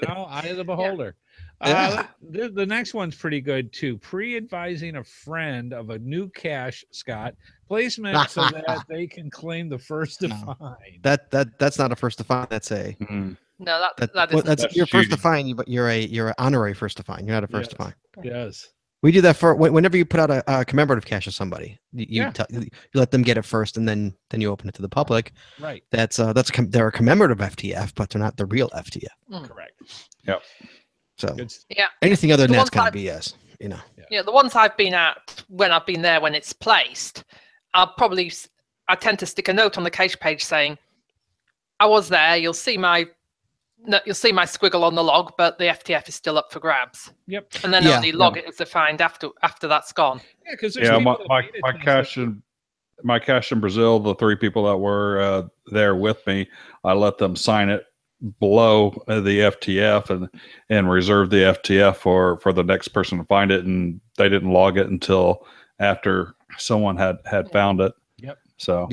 Eye of the beholder. The next one's pretty good too. Pre-advising a friend of a new cache, Scott, placement so that they can claim the first to find. That's not a first to find. That's a. Mm-hmm. No, that's your first to find, but you're an honorary first to find. You're not a first to find. Yes. We do that for whenever you put out a commemorative cache of somebody. You let them get it first, and then you open it to the public. Right. They're a commemorative FTF, but they're not the real FTF. Correct. Yep. So yeah, anything other than that's kind of BS. Yeah, the ones I've been at when I've been there when it's placed, I tend to stick a note on the cache page saying, "I was there. You'll see my squiggle on the log, but the FTF is still up for grabs." Yep. And then only log it as a find after that's gone. Yeah, because my cache in Brazil, the 3 people that were there with me, I let them sign it below the FTF and reserve the FTF for the next person to find it, and they didn't log it until after someone had found it. Yep. So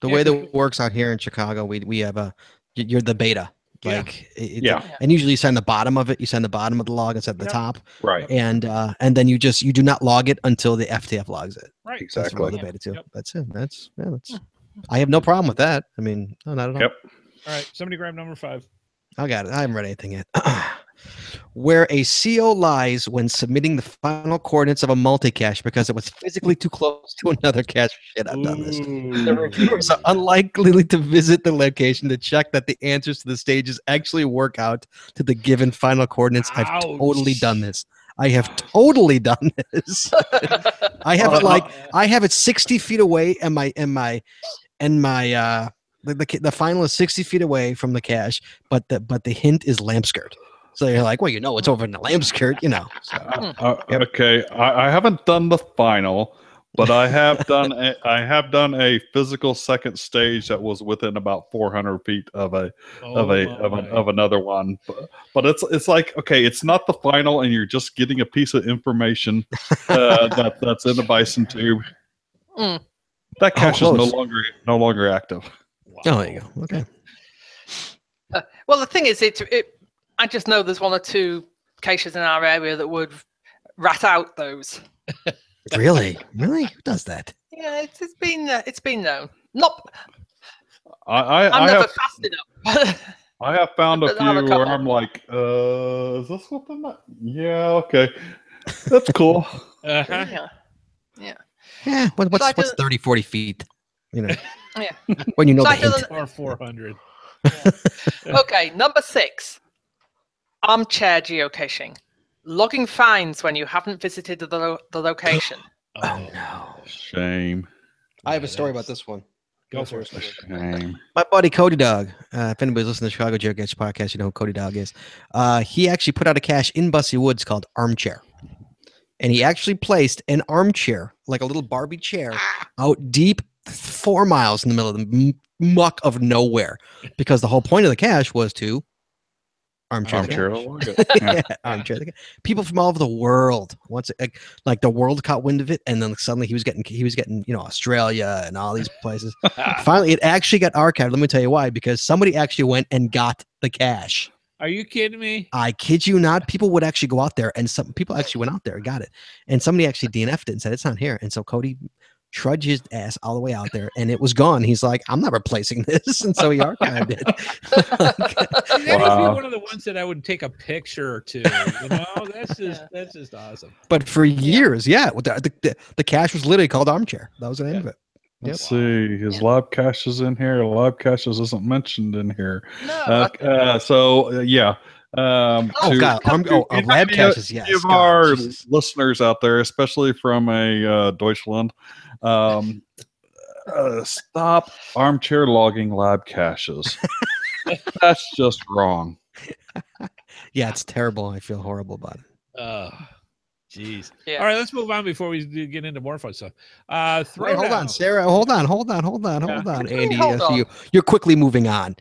the way that it works out here in Chicago, we have you're the beta. And usually you send the bottom of it. You send the bottom of the log instead of the top. Right. And then you do not log it until the FTF logs it. Right. Exactly. That's the beta too. Yep. That's it. That's I have no problem with that. I mean, no, not at all. Yep. All right. Somebody grab number 5. I got it. I haven't read anything yet. Where a CO lies when submitting the final coordinates of a multi-cache because it was physically too close to another cache. Shit, I've done this. The reviewers are unlikely to visit the location to check that the answers to the stages actually work out to the given final coordinates. Ouch. I've totally done this. I have totally done this. I have it 60 feet away, and the final is 60 feet away from the cache, but the hint is lamp skirt. So you're like, well, it's over in the lamp skirt, So, okay, I haven't done the final, but I have done a physical second stage that was within about 400 feet of another one. But it's like, okay, it's not the final, and you're just getting a piece of information that's in the bison tube. That cache is no longer active. Wow. Oh, there you go. Okay. Well, the thing is, I just know there's 1 or 2 caches in our area that would rat out those. Really? Who does that? Yeah, it's been known. Not. I'm never fast enough. I have found a few where I'm like, is this something that? Yeah, okay, that's cool. Yeah. Yeah. What's 30, 40 feet? Yeah. When you know So the I feel hint. Or 400. Okay, number 6. Armchair geocaching. Logging fines when you haven't visited the location. Oh no. Shame. I have a story about this one. Go for it. Shame. My buddy Cody Dog. If anybody's listening to the Chicago Geocaching Podcast, you know who Cody Dog is. He actually put out a cache in Bussy Woods called Armchair. And he actually placed an armchair, like a little Barbie chair, out deep 4 miles in the middle of the muck of nowhere. Because the whole point of the cache was to armchair the cache. Yeah. Armchair the cache. People from all over the world. Once like the world caught wind of it, and then suddenly he was getting Australia and all these places. Finally, it actually got archived. Let me tell you why. Because somebody actually went and got the cache. Are you kidding me? I kid you not. People would actually go out there, and some people actually went out there and got it. And somebody actually DNF'd it and said it's not here. And so Cody trudged his ass all the way out there, and it was gone. He's like, I'm not replacing this, and so he archived it. That would be one of the ones that I would take a picture or two. You know, that's just awesome. But for years, the cache was literally called Armchair. That was the name of it. Let's see. His live cache is in here. Live caches isn't mentioned in here. No. Yeah. Lab caches, yes. Give our listeners out there, especially from a Deutschland, stop armchair logging lab caches. That's just wrong. Yeah, it's terrible. I feel horrible about it. Jeez. Yeah. All right, let's move on before we get into more fun stuff. Wait, hold on, Sarah. Hold on. Andy, hold on. You're quickly moving on.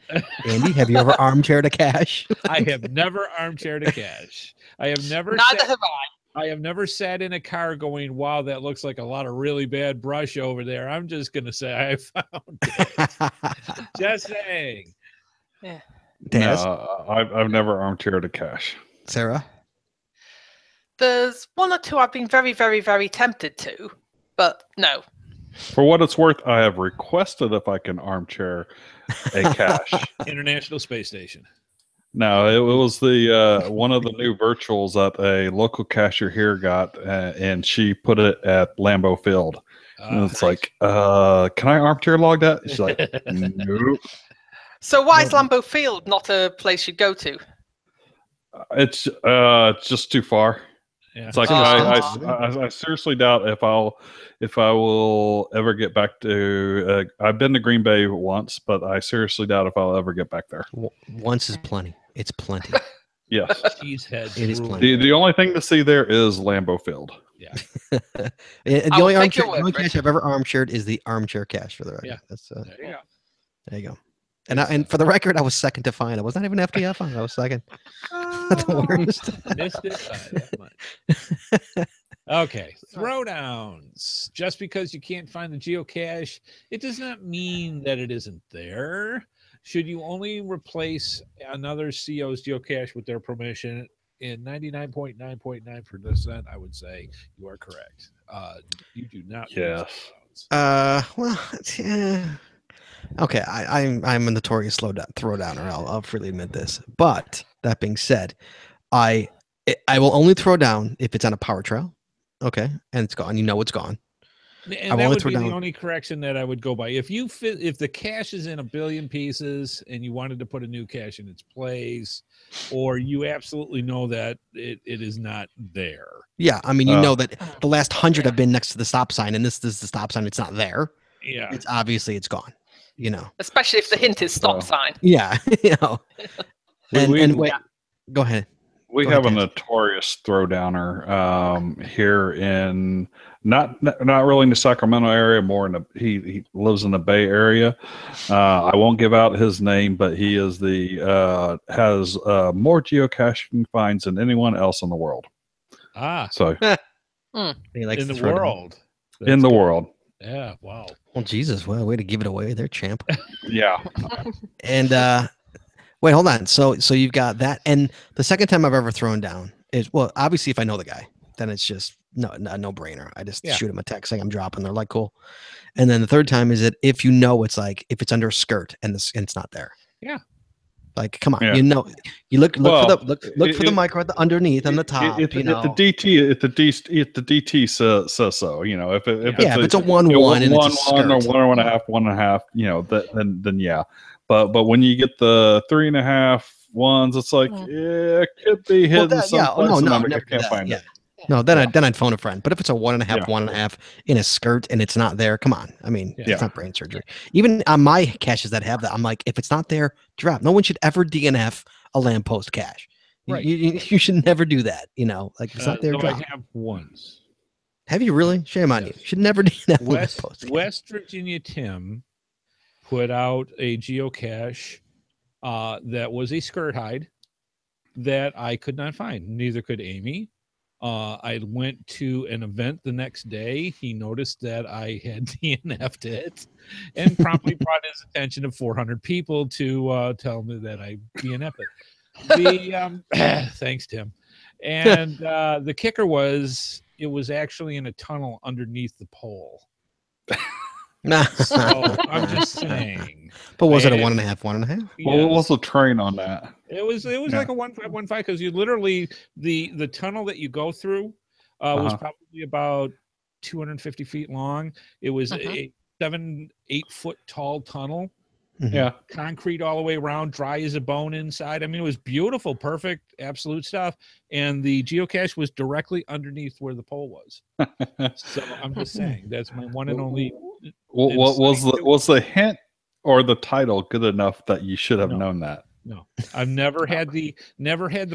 Andy, have you ever armchaired a cache? I have never armchaired a cache. I have never. Neither have I. I have never sat in a car going, wow, that looks like a lot of really bad brush over there. I'm just going to say I found it. Just saying. Yeah. No, I've never armchaired a cache. Sarah? There's one or two I've been very, very, very tempted to, but no. For what it's worth, I have requested if I can armchair a cache. International Space Station. No, it was the one of the new virtuals that a local cacher here got, and she put it at Lambeau Field. And it's like, can I armchair log that? She's like, nope. So why is Lambeau Field not a place you go to? It's just too far. Yeah. It's like I seriously doubt if I will ever get back to. I've been to Green Bay once, but I seriously doubt if I'll ever get back there. Once is plenty. It's plenty. Yes, it is plenty. The only thing to see there is Lambeau Field. Yeah. The only cache I've ever armchaired is the armchair cache, for the record. Yeah. That's there you go. There you go. And for the record, I was second to find. I was not even FTF on. I was second. The worst. Missed it by that much. Okay, throwdowns. Just because you can't find the geocache, it does not mean that it isn't there. Should you only replace another CO's geocache with their permission? In 99.9.9%, I would say you are correct. You do not. Yes. Well, yeah. Okay, I'm a notorious throwdowner. I'll freely admit this. But that being said, I will only throw down if it's on a power trail. Okay, and it's gone. You know it's gone. And that would be the only correction that I would go by. If the cache is in a billion pieces and you wanted to put a new cache in its place, or you absolutely know that it is not there. Yeah, I mean, you know that the last 100 have been next to the stop sign, and this is the stop sign. It's not there. Yeah, it's obviously it's gone. You know, especially if the hint is stop sign. Yeah, you know. And wait, go ahead. We have a notorious throwdowner here in not really in the Sacramento area, more in he lives in the Bay Area. I won't give out his name, but he is has more geocaching finds than anyone else in the world. So he likes in the world. In the world. Yeah. Wow. Well, Jesus, well, way to give it away there, champ. Yeah. And wait, hold on. So you've got that, and the second time I've ever thrown down is, well, obviously if I know the guy, then it's just no brainer. I just shoot him a text saying I'm dropping. They're like, cool. And then the third time is that if you know it's like if it's under a skirt and it's not there. Yeah. Like, come on, Yeah. you know, you look Well, for the micro at the underneath and the top. If the DT says so, you know, if it's a 1-1 and it's a one or skirt. 1.5, you know, then yeah. But when you get the 3.5 ones, it's like it could be hidden someplace. I can't find it. No, then I'd phone a friend. But if it's a 1.5 in a skirt and it's not there, come on. I mean, it's not brain surgery. Even on my caches that have that, I'm like, if it's not there, drop. No one should ever DNF a lamppost cache. Right. You should never do that. You know, like if it's not there, drop. I have once. Have you really? Shame on you. You should never DNF a lamppost. West Virginia Tim put out a geocache that was a skirt hide that I could not find. Neither could Amy. I went to an event the next day. He noticed that I had DNF'd it and promptly brought his attention to 400 people to tell me that I DNF'd it. Thanks, Tim. And the kicker was it was actually in a tunnel underneath the pole. So I'm just saying. But was it a 1.5? Well, what's the train on that? It was like a 1.5 because you literally the tunnel that you go through was probably about 250 feet long. It was a 7-8 foot tall tunnel. Yeah, concrete all the way around, dry as a bone inside. I mean, it was beautiful, perfect, absolute stuff. And the geocache was directly underneath where the pole was. So I'm just saying that's my one and only. What was the hint or the title good enough that you should have known that? No, I've never had the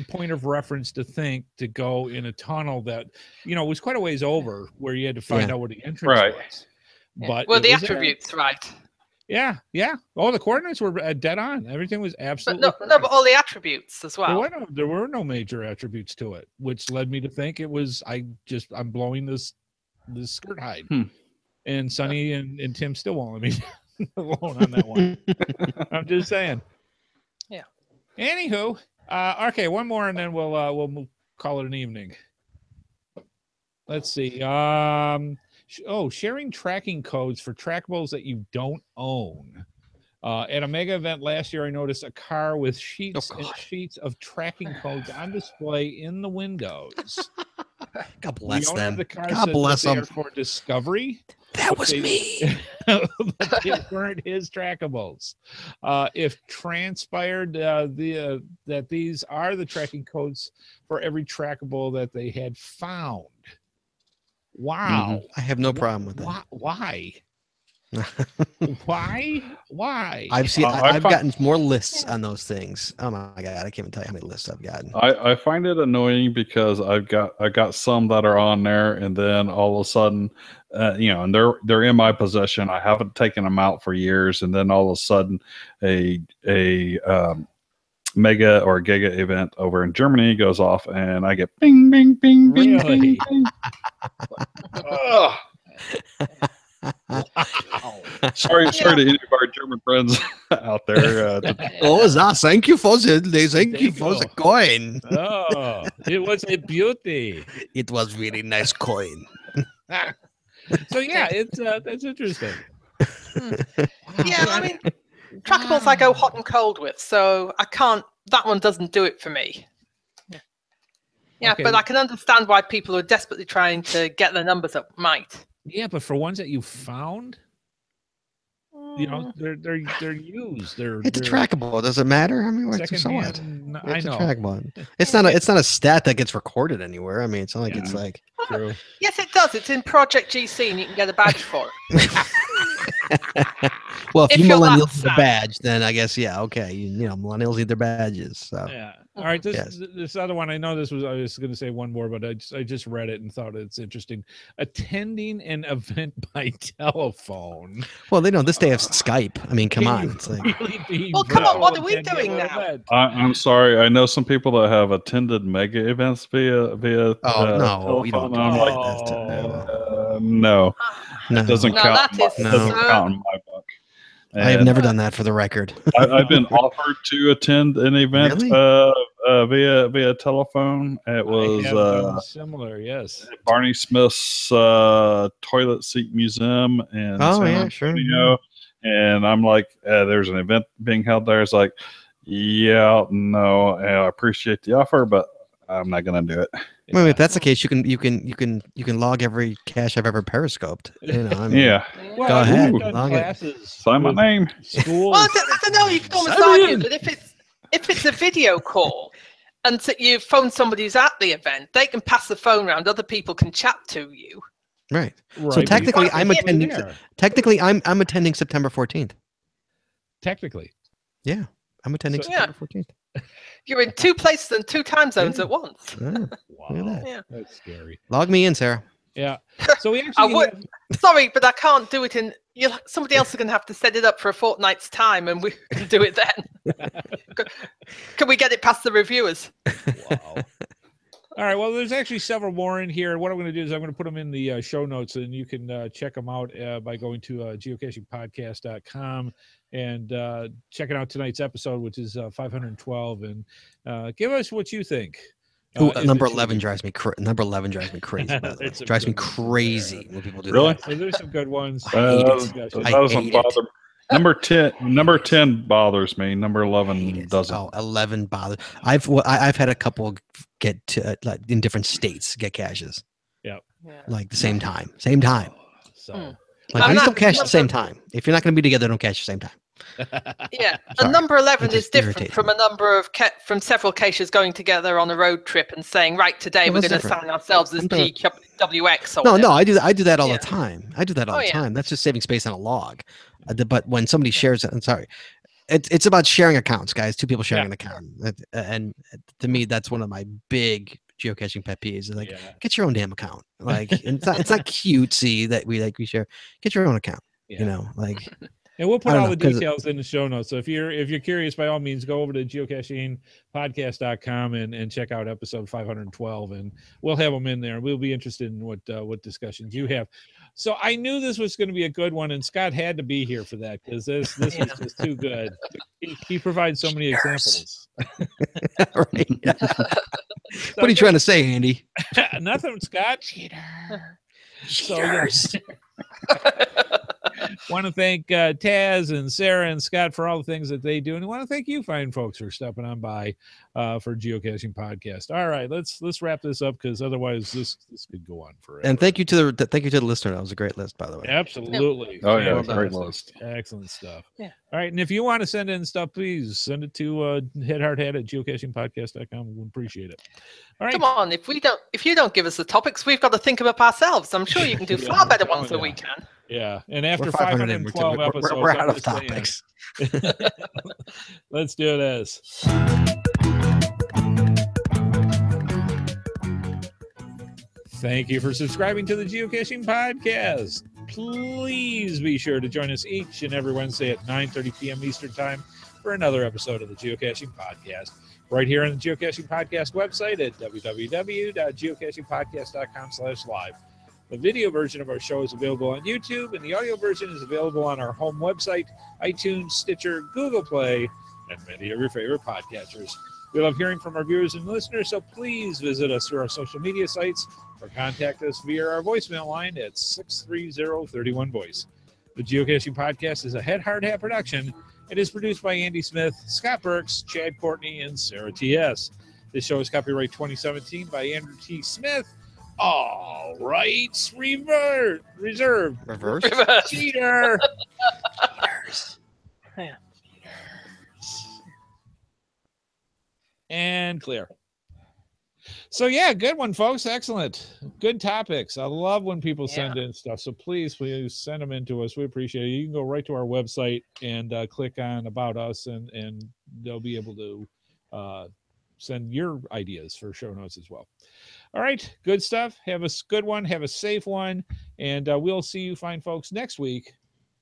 point of reference to think to go in a tunnel that was quite a ways over where you had to find out where the entrance was. But the attributes, right? Yeah. Oh, the coordinates were dead on. Everything was absolutely but but all the attributes as well. There were no major attributes to it, which led me to think it was I'm blowing this skirt hide. And Sonny and Tim still won't let me alone on that one. I'm just saying. Yeah. Anywho, okay, one more and then we'll call it an evening. Let's see. Sharing tracking codes for trackables that you don't own. At a mega event last year, I noticed a car with sheets and sheets of tracking codes on display in the windows. God bless them. The car God bless them. For discovery. That was me. But they weren't his trackables. If transpired that these are the tracking codes for every trackable that they had found. Wow. I have no problem with that. Why? Why? I've gotten more lists on those things. Oh my God, I can't even tell you how many lists I've gotten. I find it annoying because I got some that are on there, and then all of a sudden, and they're in my possession. I haven't taken them out for years, and then all of a sudden, a mega or giga event over in Germany goes off, and I get bing, bing, bing, bing, Really? bing, bing. Wow. Sorry to any of our German friends out there. Thank you for the coin. Oh, it was a beauty. It was really nice coin. So yeah, it's that's interesting. Yeah, I mean, trackables I go hot and cold with, so I can't. That one doesn't do it for me. Yeah, Okay. but I can understand why people who are desperately trying to get their numbers up might. Yeah, but for ones that you found, they're used. It's a trackable. Does it matter? I mean, so what? I It's a know. trackable. It's not a stat that gets recorded anywhere. I mean, it's not like it's like. True. Yes, it does. It's in Project GC, and you can get a badge for it. Well, if you you're millennials that need a sad. badge, then I guess okay. Millennials need their badges. So Yeah. All right. This Yes. this other one. I know I was going to say one more, but I just read it and thought it's interesting. Attending an event by telephone. well, they know this day of Skype. I mean, come Can on. you It's like, really be Well, come on, what are we attending doing an now? event? I'm sorry. I know some people that have attended mega events via. no, you don't telephone. do I'm that. like, That's no, no. it doesn't No, count. that is Doesn't so- count in my book. I have And never done that for the record. I've been offered to attend an event Really? via telephone. It I was have done similar. Yes. Barney Smith's toilet seat museum in Oh, San yeah, sure. Antonio. And I'm like, there's an event being held there. It's like, Yeah, no, I appreciate the offer, but I'm not gonna do it. Well, if that's the case, you can log every cache I've ever periscoped. You know, I mean, Yeah, Well, Go I've ahead, done log it. classes sign my with name. schools. Well, I don't know. You could almost argue that if it's a video call and you phone somebody who's at the event, they can pass the phone around. Other people can chat to you. right. Right, So but technically, you I'm can't be attending. there. Technically, I'm attending September 14th. Technically. Yeah, I'm attending So- September 14th. You're in two places and two time zones Yeah. at once. Yeah. Wow, that. Yeah. that's scary. Log me in, Sarah. Yeah. So we I actually would. have- Sorry, but I can't do it in. Somebody else is going to have to set it up for a fortnight's time, and we can do it then. Can we get it past the reviewers? Wow. All right. Well, there's actually several more in here. What I'm going to do is I'm going to put them in the show notes, and you can check them out by going to geocachingpodcast.com and checking out tonight's episode, which is 512, and give us what you think. Ooh, if number it should 11 be- drives me number 11 drives me crazy. By the way. There's some Drives me good ones crazy when people do Really? that. So there's some good ones. I hate it. Discussion. I doesn't hate it. bother. Number 10 bothers me. Number 11 doesn't. Oh, 11 bothers. I've had a couple get to like in different states get caches Yeah. like the same time. Same time. So Mm. Like I'm please not- don't cache at the I'm same not- time. If you're not going to be together, don't cache at the same time. Yeah, Sorry. and number 11 It is just different irritates from a number of from several caches going together on a road trip and saying, right, today Yeah, we're that's going to different. sign ourselves as I'm doing- GWX or No, whatever. I do that all Yeah. the time. I do that all Oh, the yeah. time. That's just saving space on a log. But when somebody shares it, I'm sorry. It's about sharing accounts, guys. Two people sharing an account. And to me, that's one of my big geocaching pet peeves. Is like, yeah. get your own damn account. Like it's not cutesy that we share. Get your own account. Yeah. You know, like And we'll put I don't all know, the 'cause- details in the show notes. So if you're curious, by all means, go over to geocachingpodcast.com and check out episode 512, and we'll have them in there. We'll be interested in what discussions you have. So I knew this was going to be a good one, and Scott had to be here for that because this was just too good. He provides so many examples. right? What are you trying to say, Andy? Nothing, Scott. So, yeah. Cheaters. Want to thank Taz and Sarah and Scott for all the things that they do, and I want to thank you fine folks for stepping on by for Geocaching Podcast. All right, let's wrap this up because otherwise this could go on forever. And thank you to the listener. That was a great list, by the way. Absolutely. Oh, yeah, Fantastic. great list. Excellent stuff. Yeah. All right, and if you want to send in stuff, please send it to Headhardhat at geocachingpodcast.com. We appreciate it. All right. Come on, if you don't give us the topics, we've got to think them up ourselves. I'm sure you can do far better ones than we can. Yeah, and after We're 500 in. 512 episodes, We're I'm out of just saying. topics. Let's do this. Thank you for subscribing to the Geocaching Podcast. Please be sure to join us each and every Wednesday at 9:30 p.m. Eastern Time for another episode of the Geocaching Podcast. Right here on the Geocaching Podcast website at www.geocachingpodcast.com/live. The video version of our show is available on YouTube, and the audio version is available on our home website, iTunes, Stitcher, Google Play, and many of your favorite podcatchers. We love hearing from our viewers and listeners, so please visit us through our social media sites or contact us via our voicemail line at 630-31-VOICE. The Geocaching Podcast is a Headhardhat production. It is produced by Andy Smith, Scott Burks, Chad Courtney, and Sarah T.S. This show is copyright 2017 by Andrew T. Smith. All rights reserved. Reverse. Cheater. Yeah. And clear. So yeah, good one, folks. Excellent. Good topics. I love when people send in stuff. So please send them in to us. We appreciate it. You can go right to our website and click on About Us, and they'll be able to send your ideas for show notes as well. All right, good stuff. Have a good one. Have a safe one. And we'll see you fine folks next week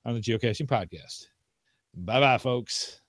on the Geocaching Podcast. Bye-bye, folks.